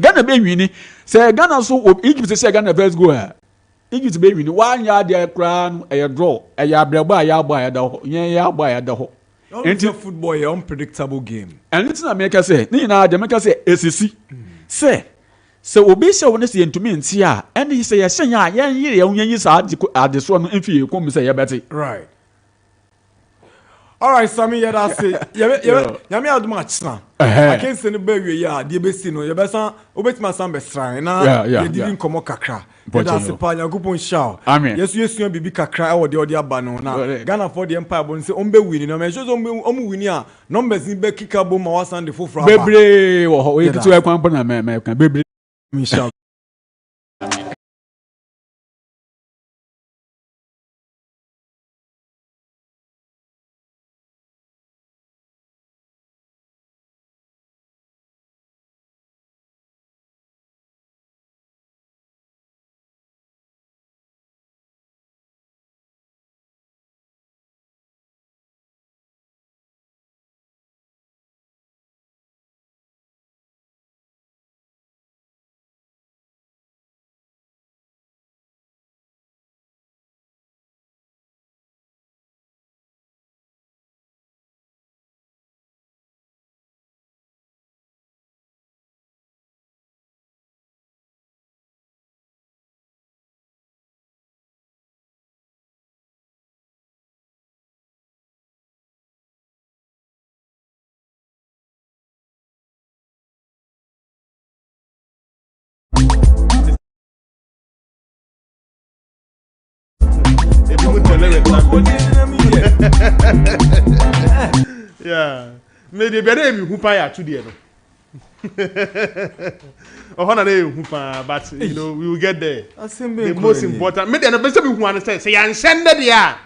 Ghana be winnie? Say Ghana so Egypt say Ghana first goal. Egypt be winning 1 yard there crown a draw a yabreba ya boy da ya boy da ho into football is unpredictable game and it's not make us say ni na de make us say ACC say obi say won say ntumi nti a and he say ya shen ya yan yire ya unyan sa ade so no mfi e kom say ya beti right. All right, Sammy, yeah, that's it. Yeah, me adu match na. I can't say no be we ya, dey be see no. You be san, obetima san be sran na. You didn't come kakra. That's it. Pa Yakupon show. Yes, you bibi kakra e wo de aba no na. Ghana for the empire bon say ombe win no. Me show omu win a numbers ni be kikabo ma wasan de fofra. Bebre wo ho. We kitu e kwan na me kan bebre. Michelle. Yeah. Maybe better me who pay to the but you know we will get there. The most important. Maybe the best who understand. Say and send it there.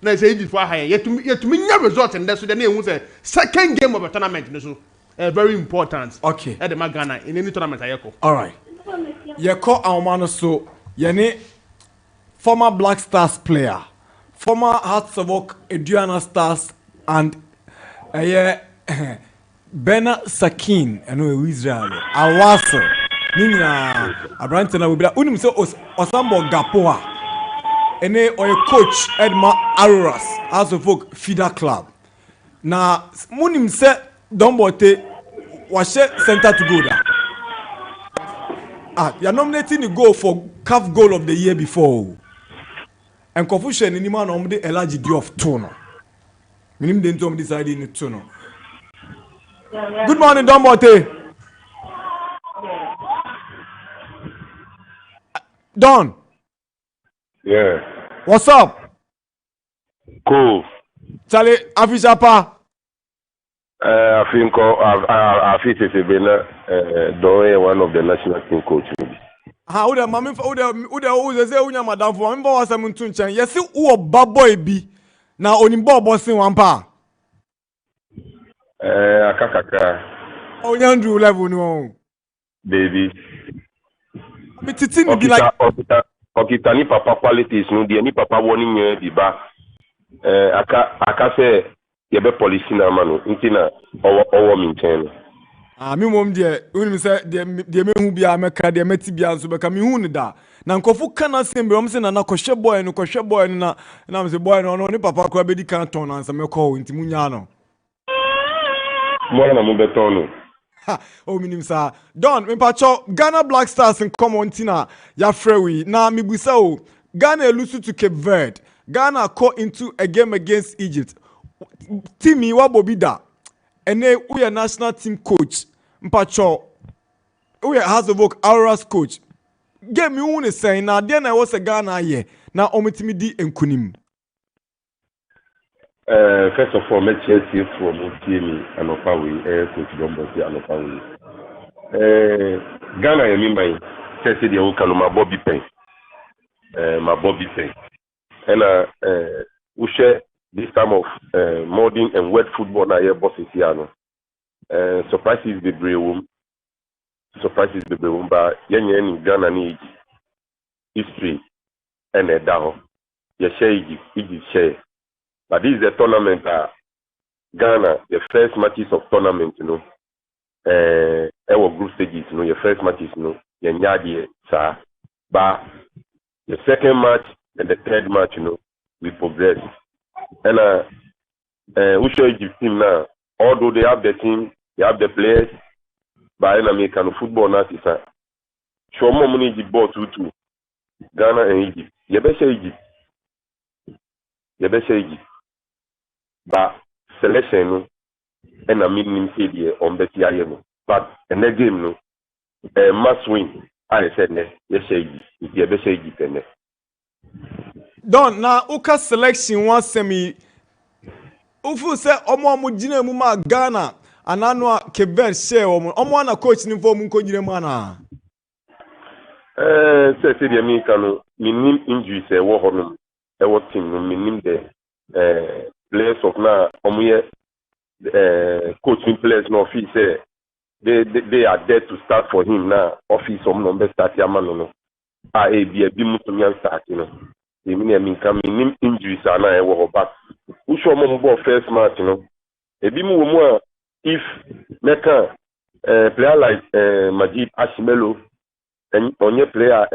Now say it for higher. Yet to me result and that's the name who say second game of a tournament. So very important. Okay. At the Magana in any tournament I echo. All right. Yeko Aumano so yene former Black Stars player, former Hearts of Oak Aduana Stars and Bena Sakin and Israel Awaso Nina Abrantana will be like Unim so Osambo Gapoa ene oye coach Edma Aroras House of Oak Feeder Club. Na Munim se Dombote was center to go there. You're nominating the goal for CAF goal of the year before. And confusion in the man on the LGD of Tono. Minim didn't tell me this idea in Tono. Good morning, Don Bote. Don. Yeah. What's up? Cool. Charlie, Afishapa. I think I feel it's Don, one of the national team coaches. How the mammy for the say madam for member was some tunchen. Yes, who bad boy be now only Bob bossing one pa. Akakaka. Oh, Andrew level no. Baby. Me titin be like Okitani papa qualities no the any papa warning you ba. Aka say yebe policy na manu ntina owo minchen. Me mom de unu say de me hu bia meka de meti bia nso beka me hu ne da na nkofu kana sembe om se na kohwe boy no na me say boy no ni papa kwa be di kan ton na nsa me call nti munya no Mo na mo beton no. Oh minim sa Don me pacho Ghana Black Stars in common tina ya frewi na me busa o Ghana lose to Cape Verde. Ghana caught into a game against Egypt. Timmy Wabobida and then we are national team coach Mpacho. We has a vote Auras coach. Get me one saying now then I was a Ghana here. Now omitimidi and kunim. First of all, let's hear from Timmy and Opawi, Coach Dombosi and Opawi. Ghana, I mean by Chelsea, the Okano, my Bobby Pen. And we share this time of modern and wet football now here, bosses here. Surprises the brewum. But yen Ghana need history and a down. You share Egypt share. But this is the tournament Ghana, the first matches of tournament, our group stages, your first matches, Yanyadi, sir. But the second match and the third match, we progress. And we show Egypt team now, although they have the team, they have the players, but in American football now, show more money Egypt ball 2-2. Ghana and Egypt. You better Egypt. But selection and I mean failure on the TIM. But in the game must win. I said yes Egypt. Don na uka selection one semi ufu say omo amugina mu ma Ghana anano Cape Verde share omo na coach ni for mu nkogire mu ana say the me kanu minim injuries e wo hono e wo team no minim the players of now omo coaching players no feel say they are there to start for him now office omo no start yamano no a bi mutumi an start the mean minim injuries are now e wo back who show mo first match ebi mu if meka player like Majid Ashimelo and onye player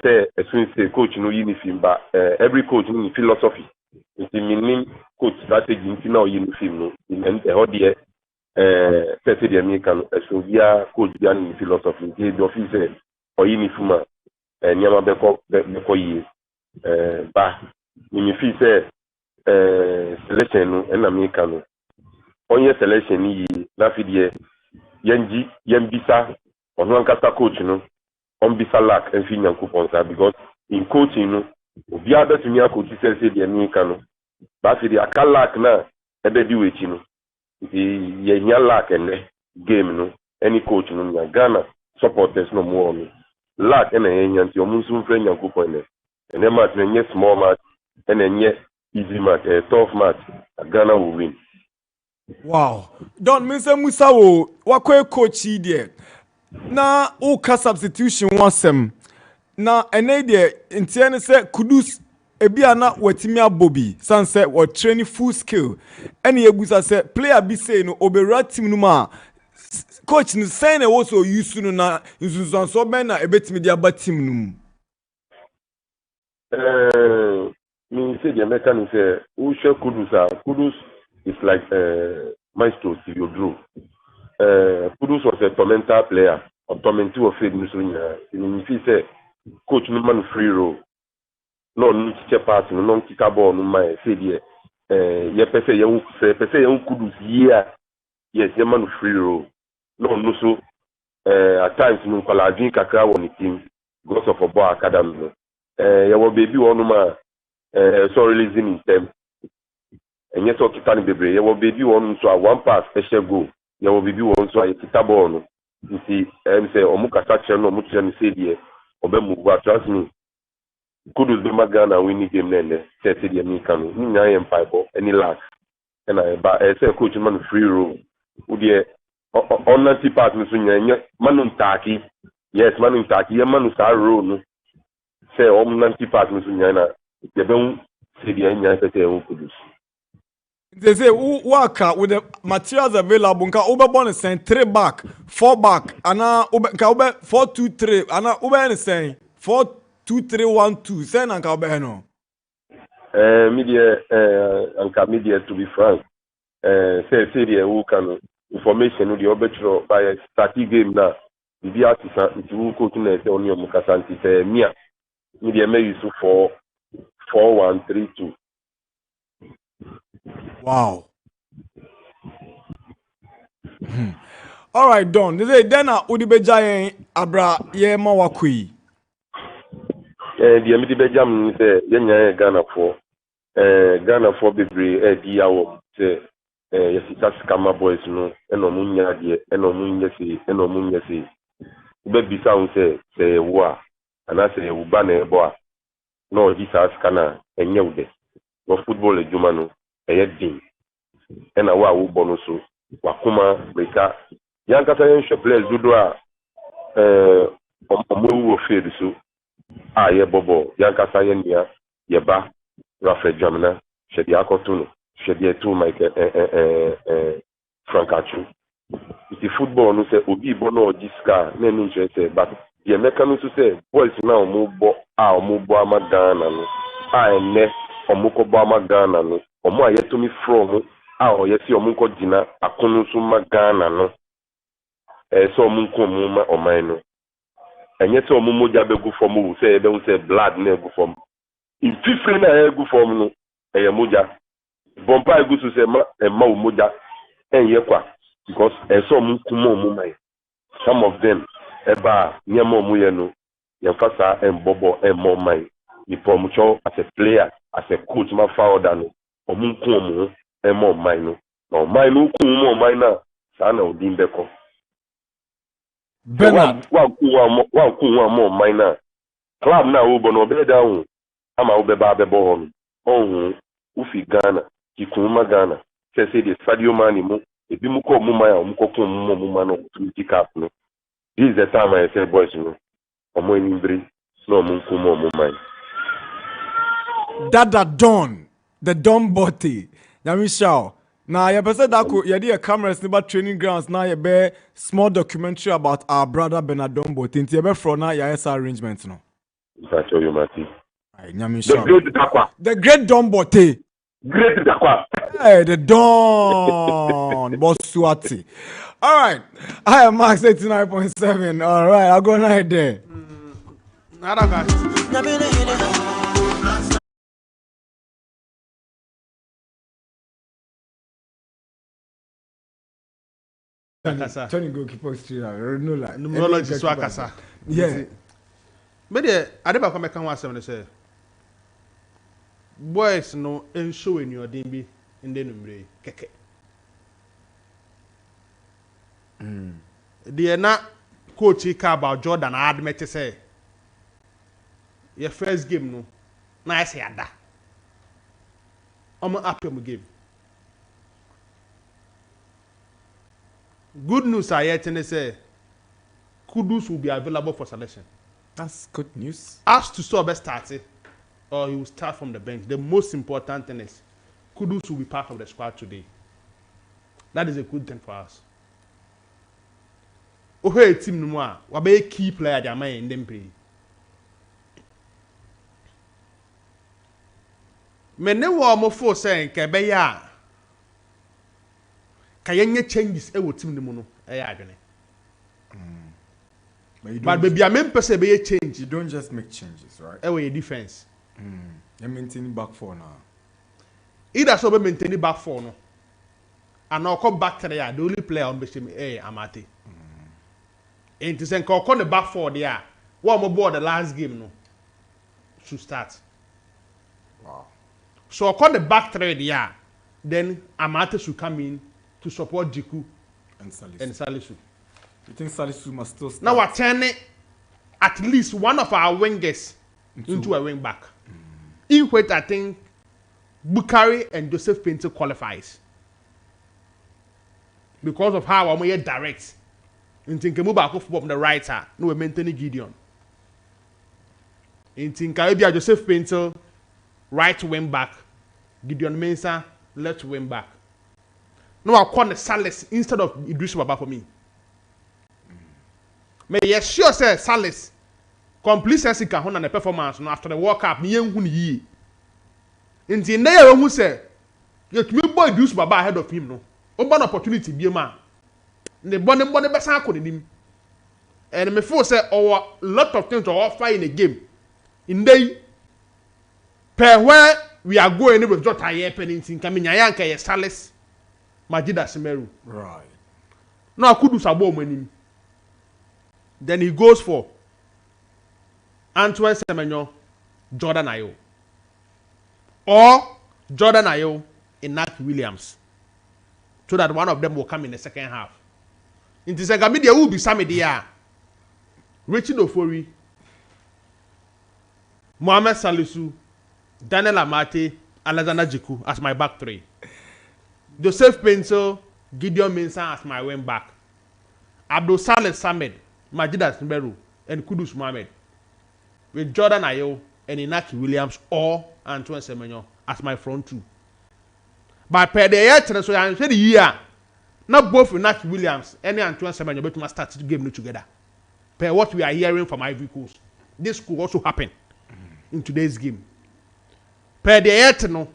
say coach no uniform but every coach in philosophy it's meaning coach strategy in now uniform no and the hodie say the American so via coach bia in philosophy the office or uniform nyama beko yi ba me feel say selection no and American onye selection yi na fidie yembisa ono ankasa coach no on bisa lack and fin yankupon sa because in coaching no obi abetumi coach say the American no ba fi the akalak na ebe di wechi no ye nya lack and game no any coach no nya Ghana supporters no more no lack and enya nti omunsu mfre yankupon ne and the match na small match and then easy match a tough match Ghana will win. Wow. Don Mr. Musa wo wakwe coach there. Na uka substitution wasem. Na ene there ntiane se Kudus ebia na watimi abobi sanse wa training full skill. Ene yebusa se player bi say no obera team no ma coach no say na wo so use no na nsunsun so ben na ebetimi dia ba team no mu. Me say the American say who share Kudus is like Maestro Studio Drew. Kudus was a tormentor player, or tormentor of Fred Musunya. In he said, Coach no man free roll. No, no teacher pass, no teacher ball, no my said, pese young Kudus, yes, your man free roll. No, no, so at times, no, Paladin Kakra on the team, goes of a bar academy. Your baby one ma, so releasing in them. And yet, okay, Tani Baby, your baby one so one pass special goal. Your baby one so a table. You see, say, Omuka Sacha, no Muchan said, Obemu, trust me. Kudus be Magana winning game then, said the American, Nina and Piper, any last. And I say, Coach man free roll. Would ye on 90 partners when Manun Taki? Yes, Manun Taki, a man who's our roll. Say, 90 partners when Yana, the don't say the Anya Kudus. They say work with the materials available. Nka Uber saying 3 back, 4 back, ana Uber 4-2-3, ana Uber saying 4-2-3-1-2. Say nka Uber no. Media to be frank. Say the who can information the obetro by a static game now. The artist into who to net on your Mukasanti say media may use for 4-1-3-2. Wow. All right, Don. They say then Udibejaye Abra Yema Wakui. The Amity Bejam say Yenya Ghana for Bibri Diawo say yes that's Kama boys no enomunya de enomunya si baby sound say wa and I say uba na ebo no Jesus kana enye ude no football ejuma no din ena wa wo bono so wakuma breka yankasa yen players dodo a omo wo field so ye bobo yankasa yen nia ye ba Rafael Jamina shedi akotuno shedi etu Mike Frankachu iti football no say obi bono diska na no interest but ye meka no so say boys now omo bo amagana no ene omo ko bo amagana no omo ayetumi from yesi omo ko dina akunu so magana no so omo ko mo ma oman no enye se omo moja begu from wo say ebe wo say blood na egu from in fifre na egu from no eye moja bompa egu so say ma wo moja enye kwa because so omo kuma omo man some of them eba nyama omo ye no ye fasa embobo emo man ni promocho as a player as a coach ma founder no omo ku omo emo man no no man no ku omo man na sa na odin beko Bernard wa ku omo man na club na wo bo no be down ama wo be ba be bo ho no ufi Ghana kikuma Ghana say the Sadio Mane mu ebi mu ko mu man mu ko ku mu man no to cap no this is the time I say boys no omo inimbri no mu ku mu man Dada Don, the Don Botti. Nyamisha. Now, you said that you had a cameras about training grounds. Now, you be small documentary about our brother Bernard Don Botti. You be from now, your arrangements no. That's all you Mati. The great Don Botti. Great Dakwa. Hey, the Don Bossuati. All right, I am Max 89.7. All right, I'll go right there. Nana Tony goalkeeper street. No lie. Numerology so akasa. Yeah. Me de adeba kwa meka ho asem ne say boys no enshow in your dimbi inde numre keke. The na coach ka about Jordan admit say your first game no na say ada. Omo apem game. Good news I yet and say Kudus will be available for selection. That's good news. As to start starting, or he will start from the bench. The most important thing is Kudus will be part of the squad today. That is a good thing for us. Okoe team no more. We be a key player that may in them play. Me ne wo mo fo saying ke be ya yenye changes e wo team ni mu no e ya adwene. But baby, I mean, per se be a change. You don't just make changes, right? Away defense. You maintain back four now. Either so be maintain back four no. And now come back to the only player on the Amate. And to say come the back four there. One more board the last game no. Should start. Wow. So call the back three there. Then Amate should come in to support Jiku And Salisu. and Salisu. You think Salisu must still start? Now we're turning at least one of our wingers into a wing back. In which I think Bukari and Joseph Pinto qualifies. Because of how I'm here direct. In think move back from the right side. No, we're maintaining Gideon. In think Caribbean Joseph Pinto, right wing back. Gideon Mensah, left wing back. No, I'll call the Salis instead of Idris Baba for me. May you sure say Salis complete sense can hold on the performance no after the World Cup ni yenhu ni yi. Nti na ye hu say you me boy Idris Baba ahead of him no. Oba an opportunity bi ma. Ne bone be san akọ nim. And me feel say our lot of things to offer in a game. In day per where we are going with Jota here peninti kan me nyan kan ye Salis Majida Semeru. Right. No akudu sabo manim. Then he goes for Antoine Semenyo, Jordan Ayew. Or Jordan Ayew in Nat Williams. So that one of them will come in the second half. In the second media will be Samidia, Richard Ofori, Mohamed Salisu, Daniel Amate, Alexander Jiku as my back three. Joseph Pinto, Gideon Mensah as my wing back. Abdul Saleh Samed, Majida Simberu, and Kudus Mohamed. With Jordan Ayew and Inaki Williams or Antoine Semenyo as my front two. But per the year, so I said the year, not both Inaki Williams and Antoine Semenyo, but must start the game together. Per what we are hearing from Ivory Coast. This could also happen in today's game. Per the year, no,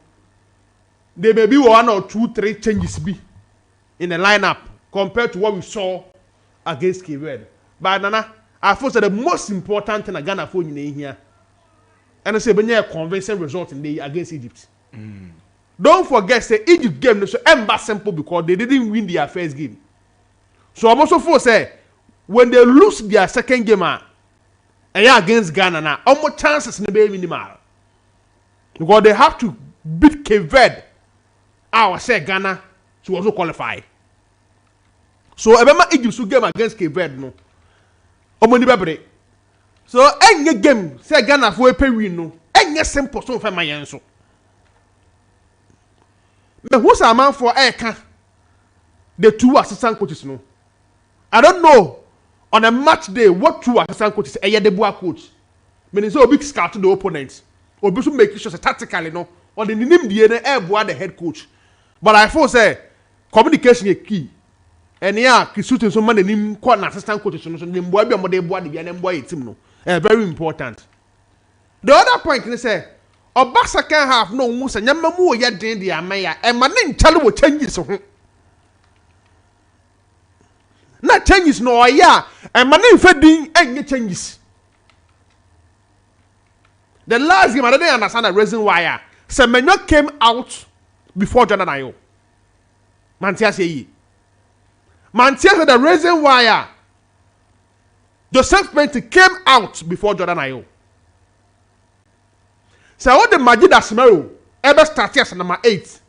there may be 1 or 2, 3 changes be in the lineup compared to what we saw against Cape Verde. But Nana, I thought that the most important thing Ghana for in here, and I say when you a convincing result in the against Egypt. Don't forget, say Egypt game is so simple because they didn't win their first game. So I'm also for say when they lose their second game, against Ghana now, almost chances in the be minimal because they have to beat Cape Verde. I say Ghana to also qualify. So remember Egypt's game against Cape Verde no. Omoni bebre. So any game say Ghana for a win no. Any simple so for my yenso. Me who's a man for Eka? The 2 assistant coaches no. I don't know on a match day what 2 assistant coaches the boy coach. Meaning so big scout to the opponents. Or be make sure tactically no. Or the name the head coach. But I feel say communication is key. And yeah, Kisutin so man nim quite an assistant coach so nim boy be model boy the boy team no. Very important. The other point is say Oba second half no mu say nyama mu ye den dia meya e ma ne nchale wo changes so ho. Na changes no oya e ma ne nfa din enye changes. The last game I didn't understand the reason why Semenyo came out before Jordan Ayew. Mantia say Mantia said the reason why Joseph Pinto came out before Jordan Ayew. So all the Majida Semeru ever started as number 8.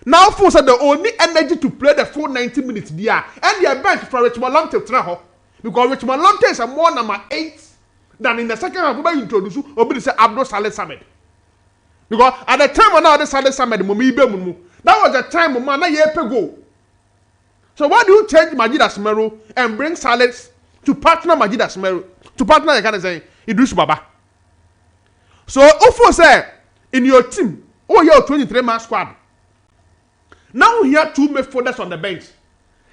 Now for the only energy to play the full 90 minutes there. And they are bench for Richmond Lante Traho. Because Richmond Lante is a more number 8 than in the second half we introduce Obi say Abdul Saleh Samed. Because at the time when I Saleh Samed that was the time when I year ago. So why do you change Majida Semeru and bring Saleh to partner Majida Semeru to partner I can say Idris Baba? So if say in your team, oh your 23-man squad. Now we have 2 midfielders on the bench.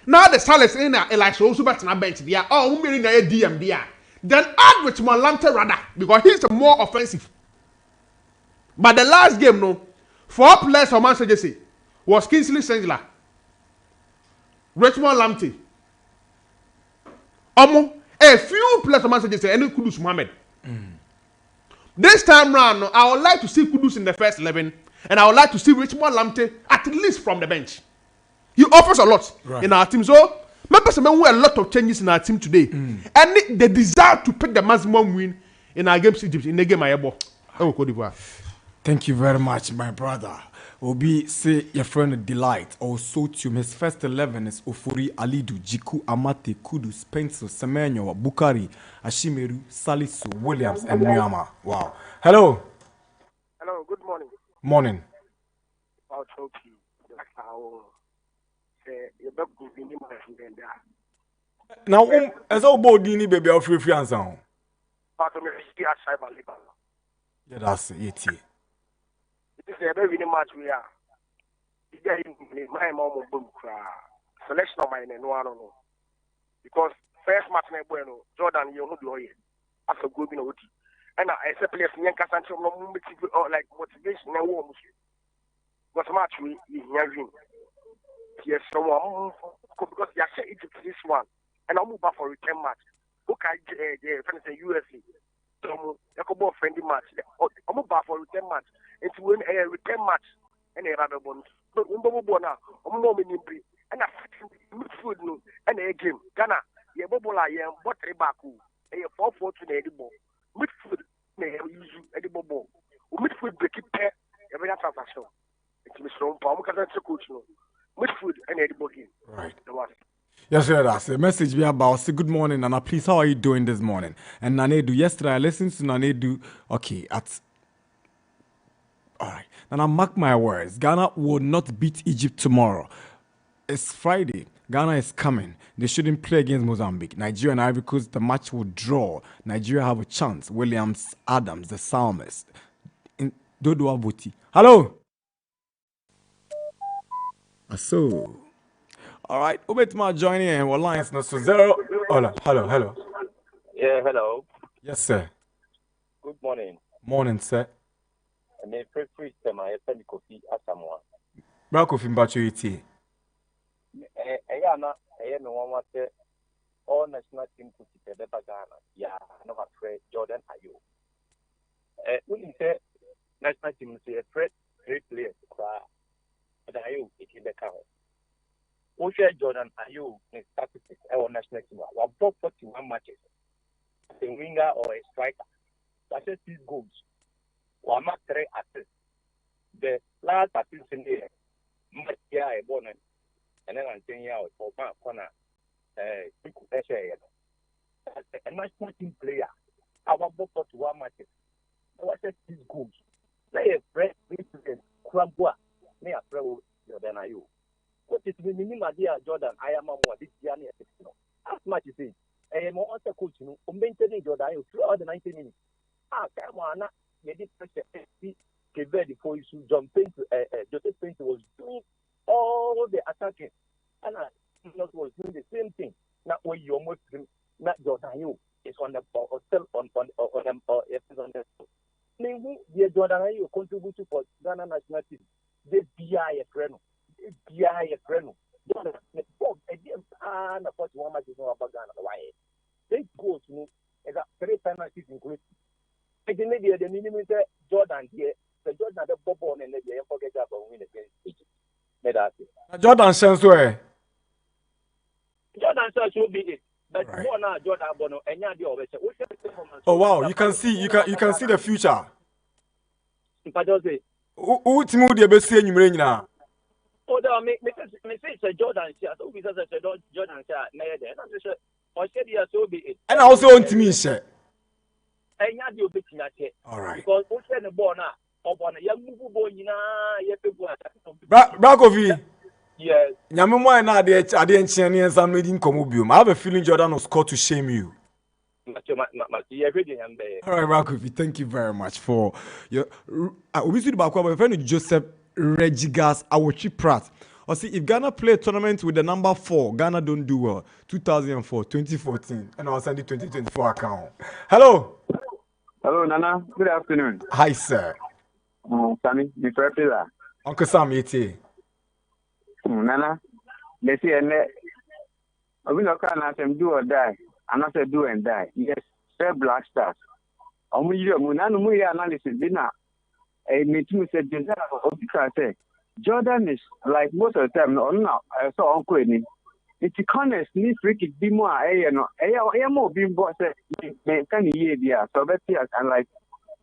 Now the Saleh in there, Elisha also back on the bench. They are all who in a DM there. Then add Richmond Lante rather because he's the more offensive. But the last game, no, 4 players from Manchester City was Kingsley Sengler, Richmond Lamptey. A few players from Manchester say any Kudus Mohammed. This time round, I would like to see Kudus in the first 11, and I would like to see Richmond Lamptey at least from the bench. He offers a lot in our team. So, members have made a lot of changes in our team today, and the desire to pick the maximum win in our games Egypt in the game Ayabo. Thank you very much, my brother. Obi say your friend Delight or Sotium. His first 11 is Ofuri, Alidu, Jiku, Amate, Kudus, Pencil, Semenyo, Bukari, Ashimeru, Salisu, Williams, and Miyama. Wow. Hello. Hello, good morning. Morning. I'll talk to you. Now, as all Bodini baby of free answer. Yeah, that's it. It is a very much we are. My mom will selection of mine and one no. Because first match na bueno, Jordan you know after go be no. And I say players in Kasancho no like motivation na wo. Because match we win. Yes, someone because you say it this one, and I'll move back for return match. Okay, the friends in USA. So you go for friendly match. I'll move back for return match. It's win a return match and a rather bonus. But Umbobona, Umomini, and a midfield no, and a game. Ghana, Yabola, Yam, what Rebaku, a 4-4 to the edible. Midfield may use edible ball. Midfield break it pair, every transaction. It's Mr. Palmaka, coach no. Midfield and edible game. Right. Yes, sir. That's a message we about. Say good morning, Nana. Please, how are you doing this morning? And Nanedu, yesterday I listened to Nanedu. Okay, all right. Nana, mark my words. Ghana will not beat Egypt tomorrow. It's Friday. Ghana is coming. They shouldn't play against Mozambique. Nigeria and Ivory Coast, the match will draw. Nigeria have a chance. Williams, Adams, the psalmist. Dodo Abuti. Hello. So. All right, Ubetma joining in. What lines? No, so 0. Hello. Yeah, hello. Yes, sir. Good morning. Morning, sir. I'm a free time. I send coffee as someone. Black coffee, but you eat it. I am one what all national team to keep the Ghana. Yeah, I'm not afraid. Jordan, are you? We say national team say a threat, great players. But are you? It is the count. Jordan, are you in statistics or national team? We have 41 matches. A winger or a striker. That's 6 goals. We have 3 assists. The last assist in there, match here a bonus, and then I'm saying out for one corner. A national team player. Our 41 matches. What 6 goals? Play a fresh represent Krabua. May I pray Jordan, are you? What is the minimum idea, Jordan? I am a more this year. As much as it, I am also coach, maintaining Jordan throughout the 90 minutes. Come on, you did pressure. Kevin before you should jump into Joseph Painter was doing all the attacking, and I was doing the same thing. Not when you're Muslim, not Jordan, you is on the or still on the. Meaning, the Jordan, you contribute for Ghana national team. They be a friend. A friend. And of course, one match is not about Ghana. Why? They go to as a 3 penalties included. Again, the minimum Jordan here, the Jordan the Bobo and the forget about win against Egypt. Jordan sends where? Jordan says will be it. But more now Jordan Bono and Yadi always. Oh wow, you can see the future. If I just say who team would you be seeing you now? Oh, no, me say Jordan here. So we say Jordan here. Now there. I say I said yes, so be it. And also on to me, sir. And Yadi will be here. All right. Because we say the ball now. Upon a young boy, you know, you people. Brakovi. Yes. Nyamemo na ade enchene and some reading comubium. I have a feeling Jordan will score to shame you. All right, Brakovi, thank you very much for your. We see about my friend Joseph Regigas Awochi Pratt. Or see, if Ghana play a tournament with the number 4, Ghana don't do well. 2004, 2014, and I'll send the 2024 account. Hello. Hello, Nana. Good afternoon. Hi, sir. Sammy, Mr. Pillar. Uncle Sam, Nana, They say, we not can do or die, and not do and die. Yes, fair Black Stars. Analysis dinner. A meeting said, Jordan is like most of the time, no, I saw Okoe. It's honest, need freaky be more, more being bought, can you hear? So that's it, and like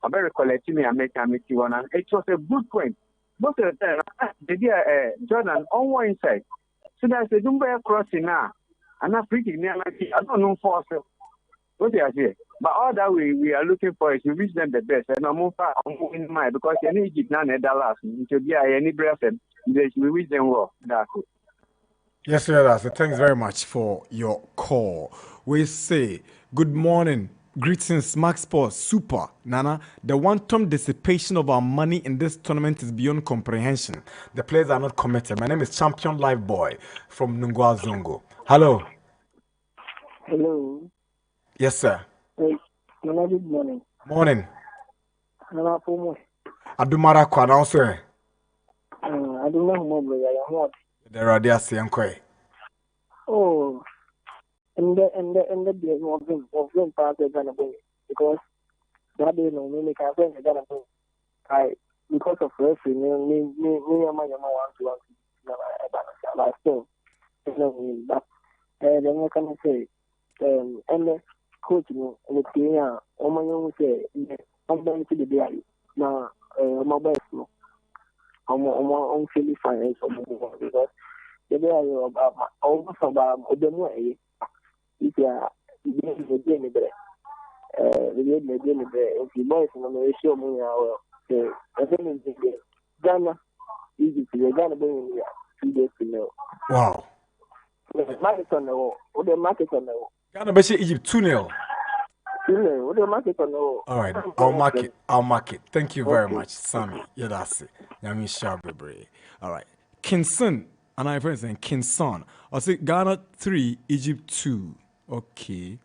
a very collective me and make you one. And it was a good point. Most of the time, the dear Jordan on one side. So that's a Dumba crossing now. And not freaky near I don't know for what they are here. But all that we are looking for is to reach them the best. And I'm more in mind because any Egypt now $1 to be any breath and we wish them well. That's it. Yes, sir. Thanks very much for your call. We say good morning, greetings, Max Sports, super, Nana. The one-time dissipation of our money in this tournament is beyond comprehension. The players are not committed. My name is Champion Live Boy from Nungwa Zongo. Hello. Hello. Yes, sir. Hey, Nana, good morning. Morning. Nana, for me. Adumara Kwana, sir. I don't know who I am not. The Radiasi and Quaye. Oh, and the day of them part of Ghana because that day no me make a friend Ghana I because of referee me and my want to like so but then I can say and the coach no the team o man you say I'm going to the day now my best no I'm feeling fine because the day I about almost about the way if you are the game if you boys in the show me the event in Ghana Egypt Ghana bring 2 days to know. Wow. Market on the wall. The market on the wall. Ghana be Egypt 2-0. The market on the wall. All right, I'll mark it. Thank you very much, Sammy. Yeah, that's it. Yami Shabebre. All right. Kinson, and I friends saying Kinson. I say Ghana 3, Egypt 2. Okay.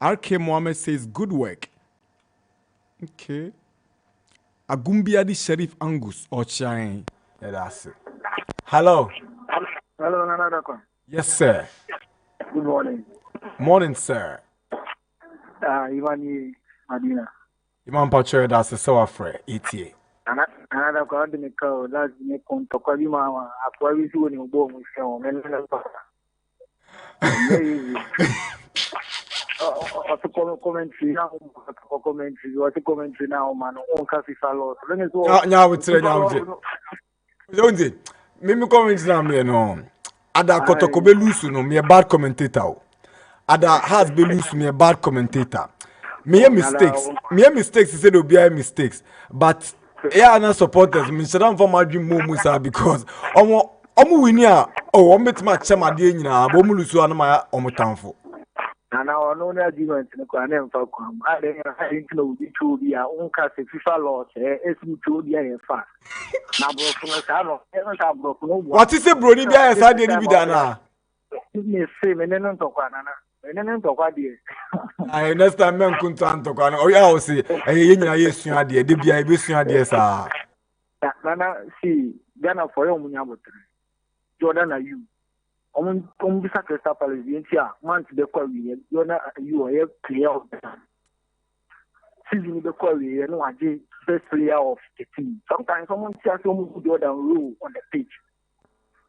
RK Mohammed says good work. Okay. Agumbiadi Sheriff Angus Ochain. Yeah, that's it. Hello. Hello, Nana Darkwa. Yes, sir. Good morning. Morning, sir. Ivani Madina. Iman Pacho, that's a so afraid. ETA. Nana Darkwa, the cow, that's me Contokwabi Mama, Aquavi, when you go with him, and commentary now, commentary now, man. On Casifalo. Now, we say now. Don't it? Me comment na me no. Ada Kotoko be lose no me a bad commentator. Ada has be lose me a bad commentator. Me mistakes. Me mistakes is say do be mistakes. But yeah, na supporters me shouldn't for my dream musa because omo win ya oh omo bet match ma de nyina bo mu lusu na ma omo tanfo. And our own argument in the Quaye for come. I didn't know the two dia on cast FIFA laws, two dia in fact. Now, what is a brody dia as I didn't be done? Same and then talk and then talk idea. I understand men couldn't talk on. Oh, yeah, I'll say, yes, you are dear, Dibia, dear, sir. Nana, see, Ghana for your Jordan, are you? On bisa Crystal Palace here, once the Quaye, you are clear of that. Season the Quaye, no, I did best player of the team. Sometimes someone says someone who Jordan rule on the pitch.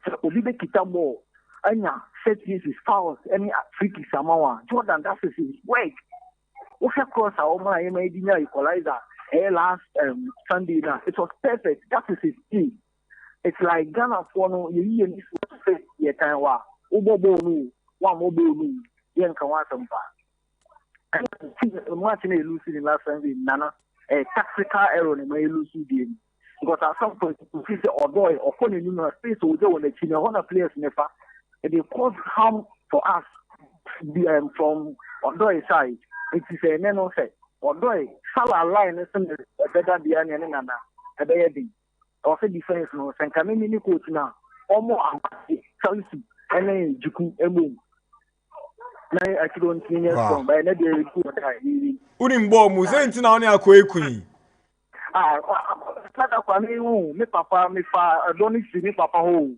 So, Olive Kitamo, Anya, set his fouls, any tricky Samawa. Jordan, that is his work. What's across our mind, made in equalizer last Sunday night. It was perfect. That is his team. It's like Ghana for no you need to face your time wa obobo one mobile yen kan wa sampa and watching a losing in last Sunday Nana a tactical error in my losing game because at some point you see or boy or phone in your space or on the China one players never and they cause harm for us from Odoy side. It is a nano set Odoy Salah line is better than Nana a baby. Also defense no sankame mini coach na omo amati Chelsea ene juku emu na akidon tinya strong by na dey good time unim ball mu say ntina oni Akoe Queen tada kwa me hu me papa me fa Adonis me papa ho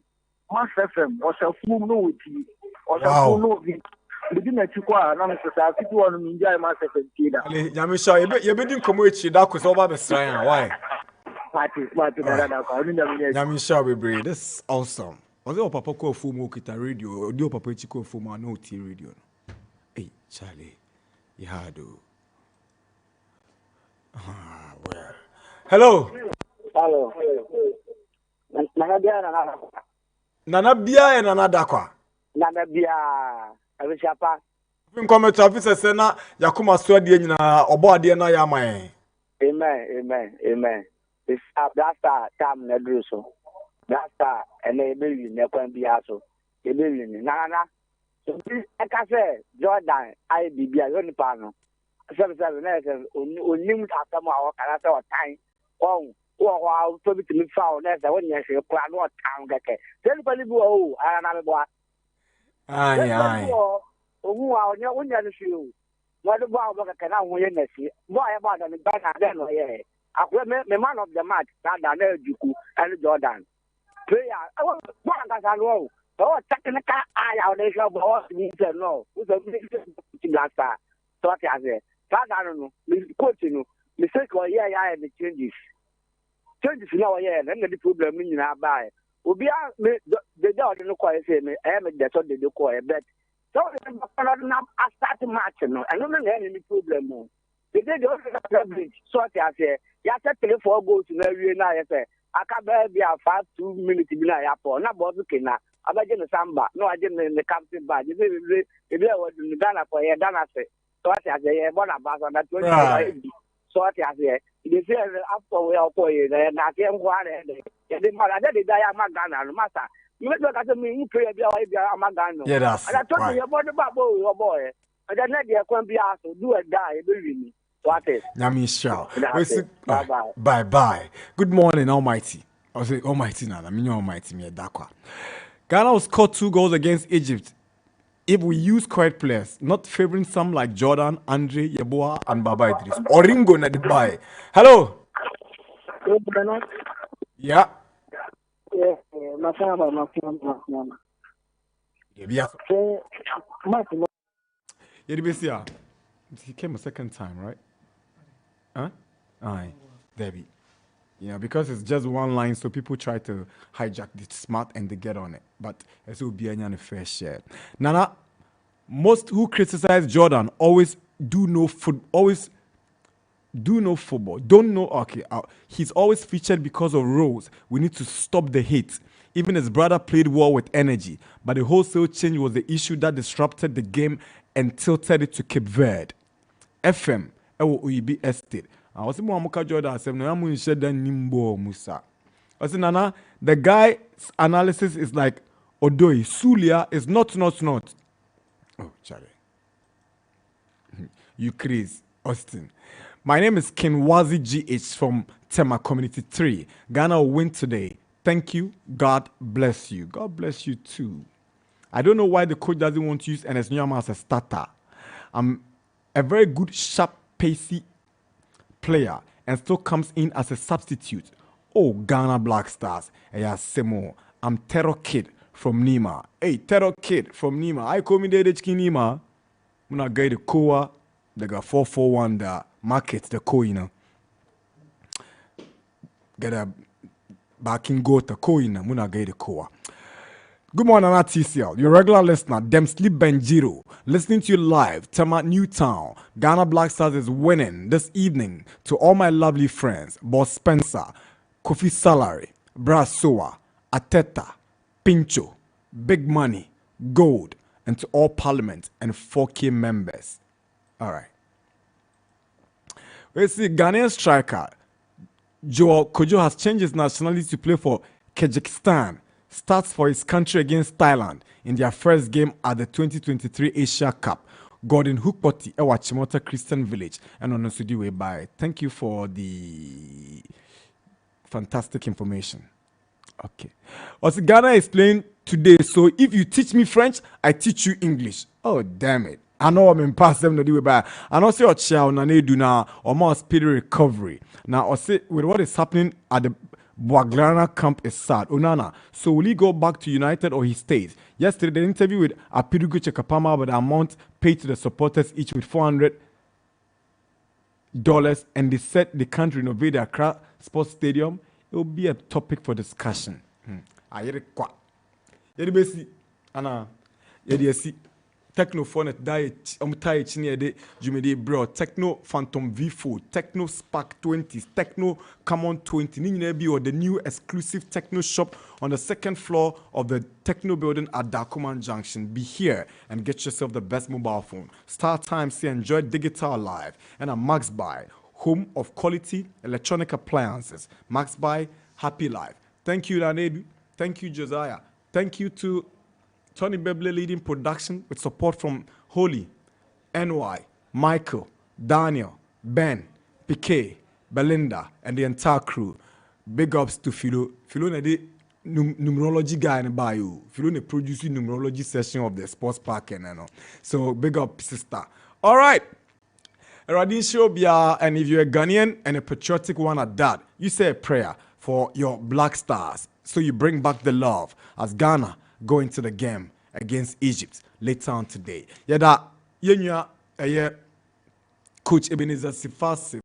Mass FM was a full no tea or a Wow. full no. We didn't take one, and I think one in India, Mass FM. Yamisha, you be doing community that was over the Australia. Why? Yamisha, we breathe. This is awesome. Was it Papa call full kita radio? Or do Papa Chico full no tea radio? Hey, Charlie, you had to. Well. Hello. Hello. Nana Bia and Nana Darkwa. Nana Bia. I wish you pass. Come to office sena yakuma swadi nyina obode na ya man. Amen. This that's time na do so. That's and e be wi na kwan bia so. E be wi ni nana. So I can say Jordan I be bia yo ni pa no. Seven na say onim asam a wakara say o tan. Wow, to be to me foul na say when you say plan no tan keke. Tell people go na me boa. Aye. Owu a onye no hwe o do ba obo kaka na ho ye nasi bo aye ba da me ba na de no ye akwa me man of the match na Eduku and Jordan player bo anga sa no o technical aya o de show bo ni se no o so mi blasta so ati aze da no me coach no me say ko ye ya the changes na o ye na the problem ni na ba obi a me de no ko say me me de so de ko e bet. So I start match no. I don't know any problem. They did the other so I say, you have to 4 goals in every night. I can't be a 5-2 minutes in the airport. Not Bosukina. I did the samba. No, I didn't in the captain bad. If there was in Ghana for a Ghana say, so I say, one about on that 20. So I say, they say after we are Okoe, and I came one and they didn't matter. They die at Ghana, master. You look at me, you pray a Magano. Yeah, that's and I told right. you about the babo, your boy. And then let the can be asked to do a die, believe me. What is? Yamisha. Bye. Bye. Good morning, Almighty. I say Almighty now. I mean Almighty me Darkwa. Ghana will score 2 goals against Egypt if we use correct players, not favoring some like Jordan, Andre, Yeboah, and Baba Idris. Oringo na Dubai. Hello. Yeah. Yeah. He came a second time, right? Huh? Aye, Debbie. Yeah, because it's just one line, so people try to hijack the smart and they get on it. But it will be a fair share. Nana, most who criticize Jordan always do know football. Don't know. Okay, he's always featured because of roles. We need to stop the hate. Even his brother played well with energy, but the wholesale change was the issue that disrupted the game and tilted it to Cape Verde. FM, Oibi Estate. I was saying, Jordan, I said, no, I'm going to share that Nimbo Musa. I said, Nana, the guy's analysis is like, Odoi, Sulia is not. Oh, Charlie. You crazy, Austin. My name is Kenwazi GH from Tema Community 3. Ghana will win today. Thank you. God bless you. God bless you too. I don't know why the coach doesn't want to use Enes Nyama as a starter. I'm a very good, sharp, pacey player and still comes in as a substitute. Oh, Ghana Black Stars. Yeah, Semo. I'm Terror Kid from Nima. Hey, Terror Kid from Nima. I call me the HK Nima. I'm not going to Koa. They got 441 the market, the coin. Get a backing go to coin. I'm not going to Koa. Good morning, Nana TCL. Your regular listener, Dem Sleep Benjiro, listening to you live, Tema Newtown. Ghana Black Stars is winning this evening. To all my lovely friends, Boss Spencer, Kofi Salary, Brasoa, Ateta, Pincho, Big Money, Gold, and to all Parliament and 4K members. All right. We see Ghanaian striker Joel Kojo has changed his nationality to play for Kyrgyzstan. Starts for his country against Thailand in their first game at the 2023 Asia Cup. Gordon Hukpoti, Ewachimota Christian Village, and on way by. Thank you for the fantastic information. Okay. Also, Ghana is playing today, so if you teach me French, I teach you English. Oh, damn it. I know I'm in past them no do by. And also your child na do now or more speedy recovery. Now, also with what is happening at the Boaglana camp is sad. Onana, so will he go back to United or he stays? Yesterday, the interview with Apirugu Chekapama about the amount paid to the supporters each with $400, and they said they can't renovate the Accra Sports Stadium. It will be a topic for discussion. Ayere kwa. Yedi besi, ana, yedi esi. Techno Phonet diet, Omtai Chine Jumede Bro, Techno Phantom V4, Techno Spark 20, Techno Common 20, Ninyabi or the new exclusive Techno shop on the second floor of the Techno building at Dakuman Junction. Be here and get yourself the best mobile phone. Start time, say enjoy digital life and a Max Buy, home of quality electronic appliances. Max Buy, happy life. Thank you, Nanedu. Thank you, Josiah. Thank you to Tony Beble leading production with support from Holy, NY, Michael, Daniel, Ben, Piquet, Belinda, and the entire crew. Big ups to Philo. Philo na the numerology guy in the bio. Philo na producing numerology session of the sports park and you know. So big up, sister. All right. Radin Shobia, and if you're a Ghanaian and a patriotic one at that, you say a prayer for your Black Stars. So you bring back the love as Ghana go into the game against Egypt later on today. Yada, Coach Ebenezer Sifasi.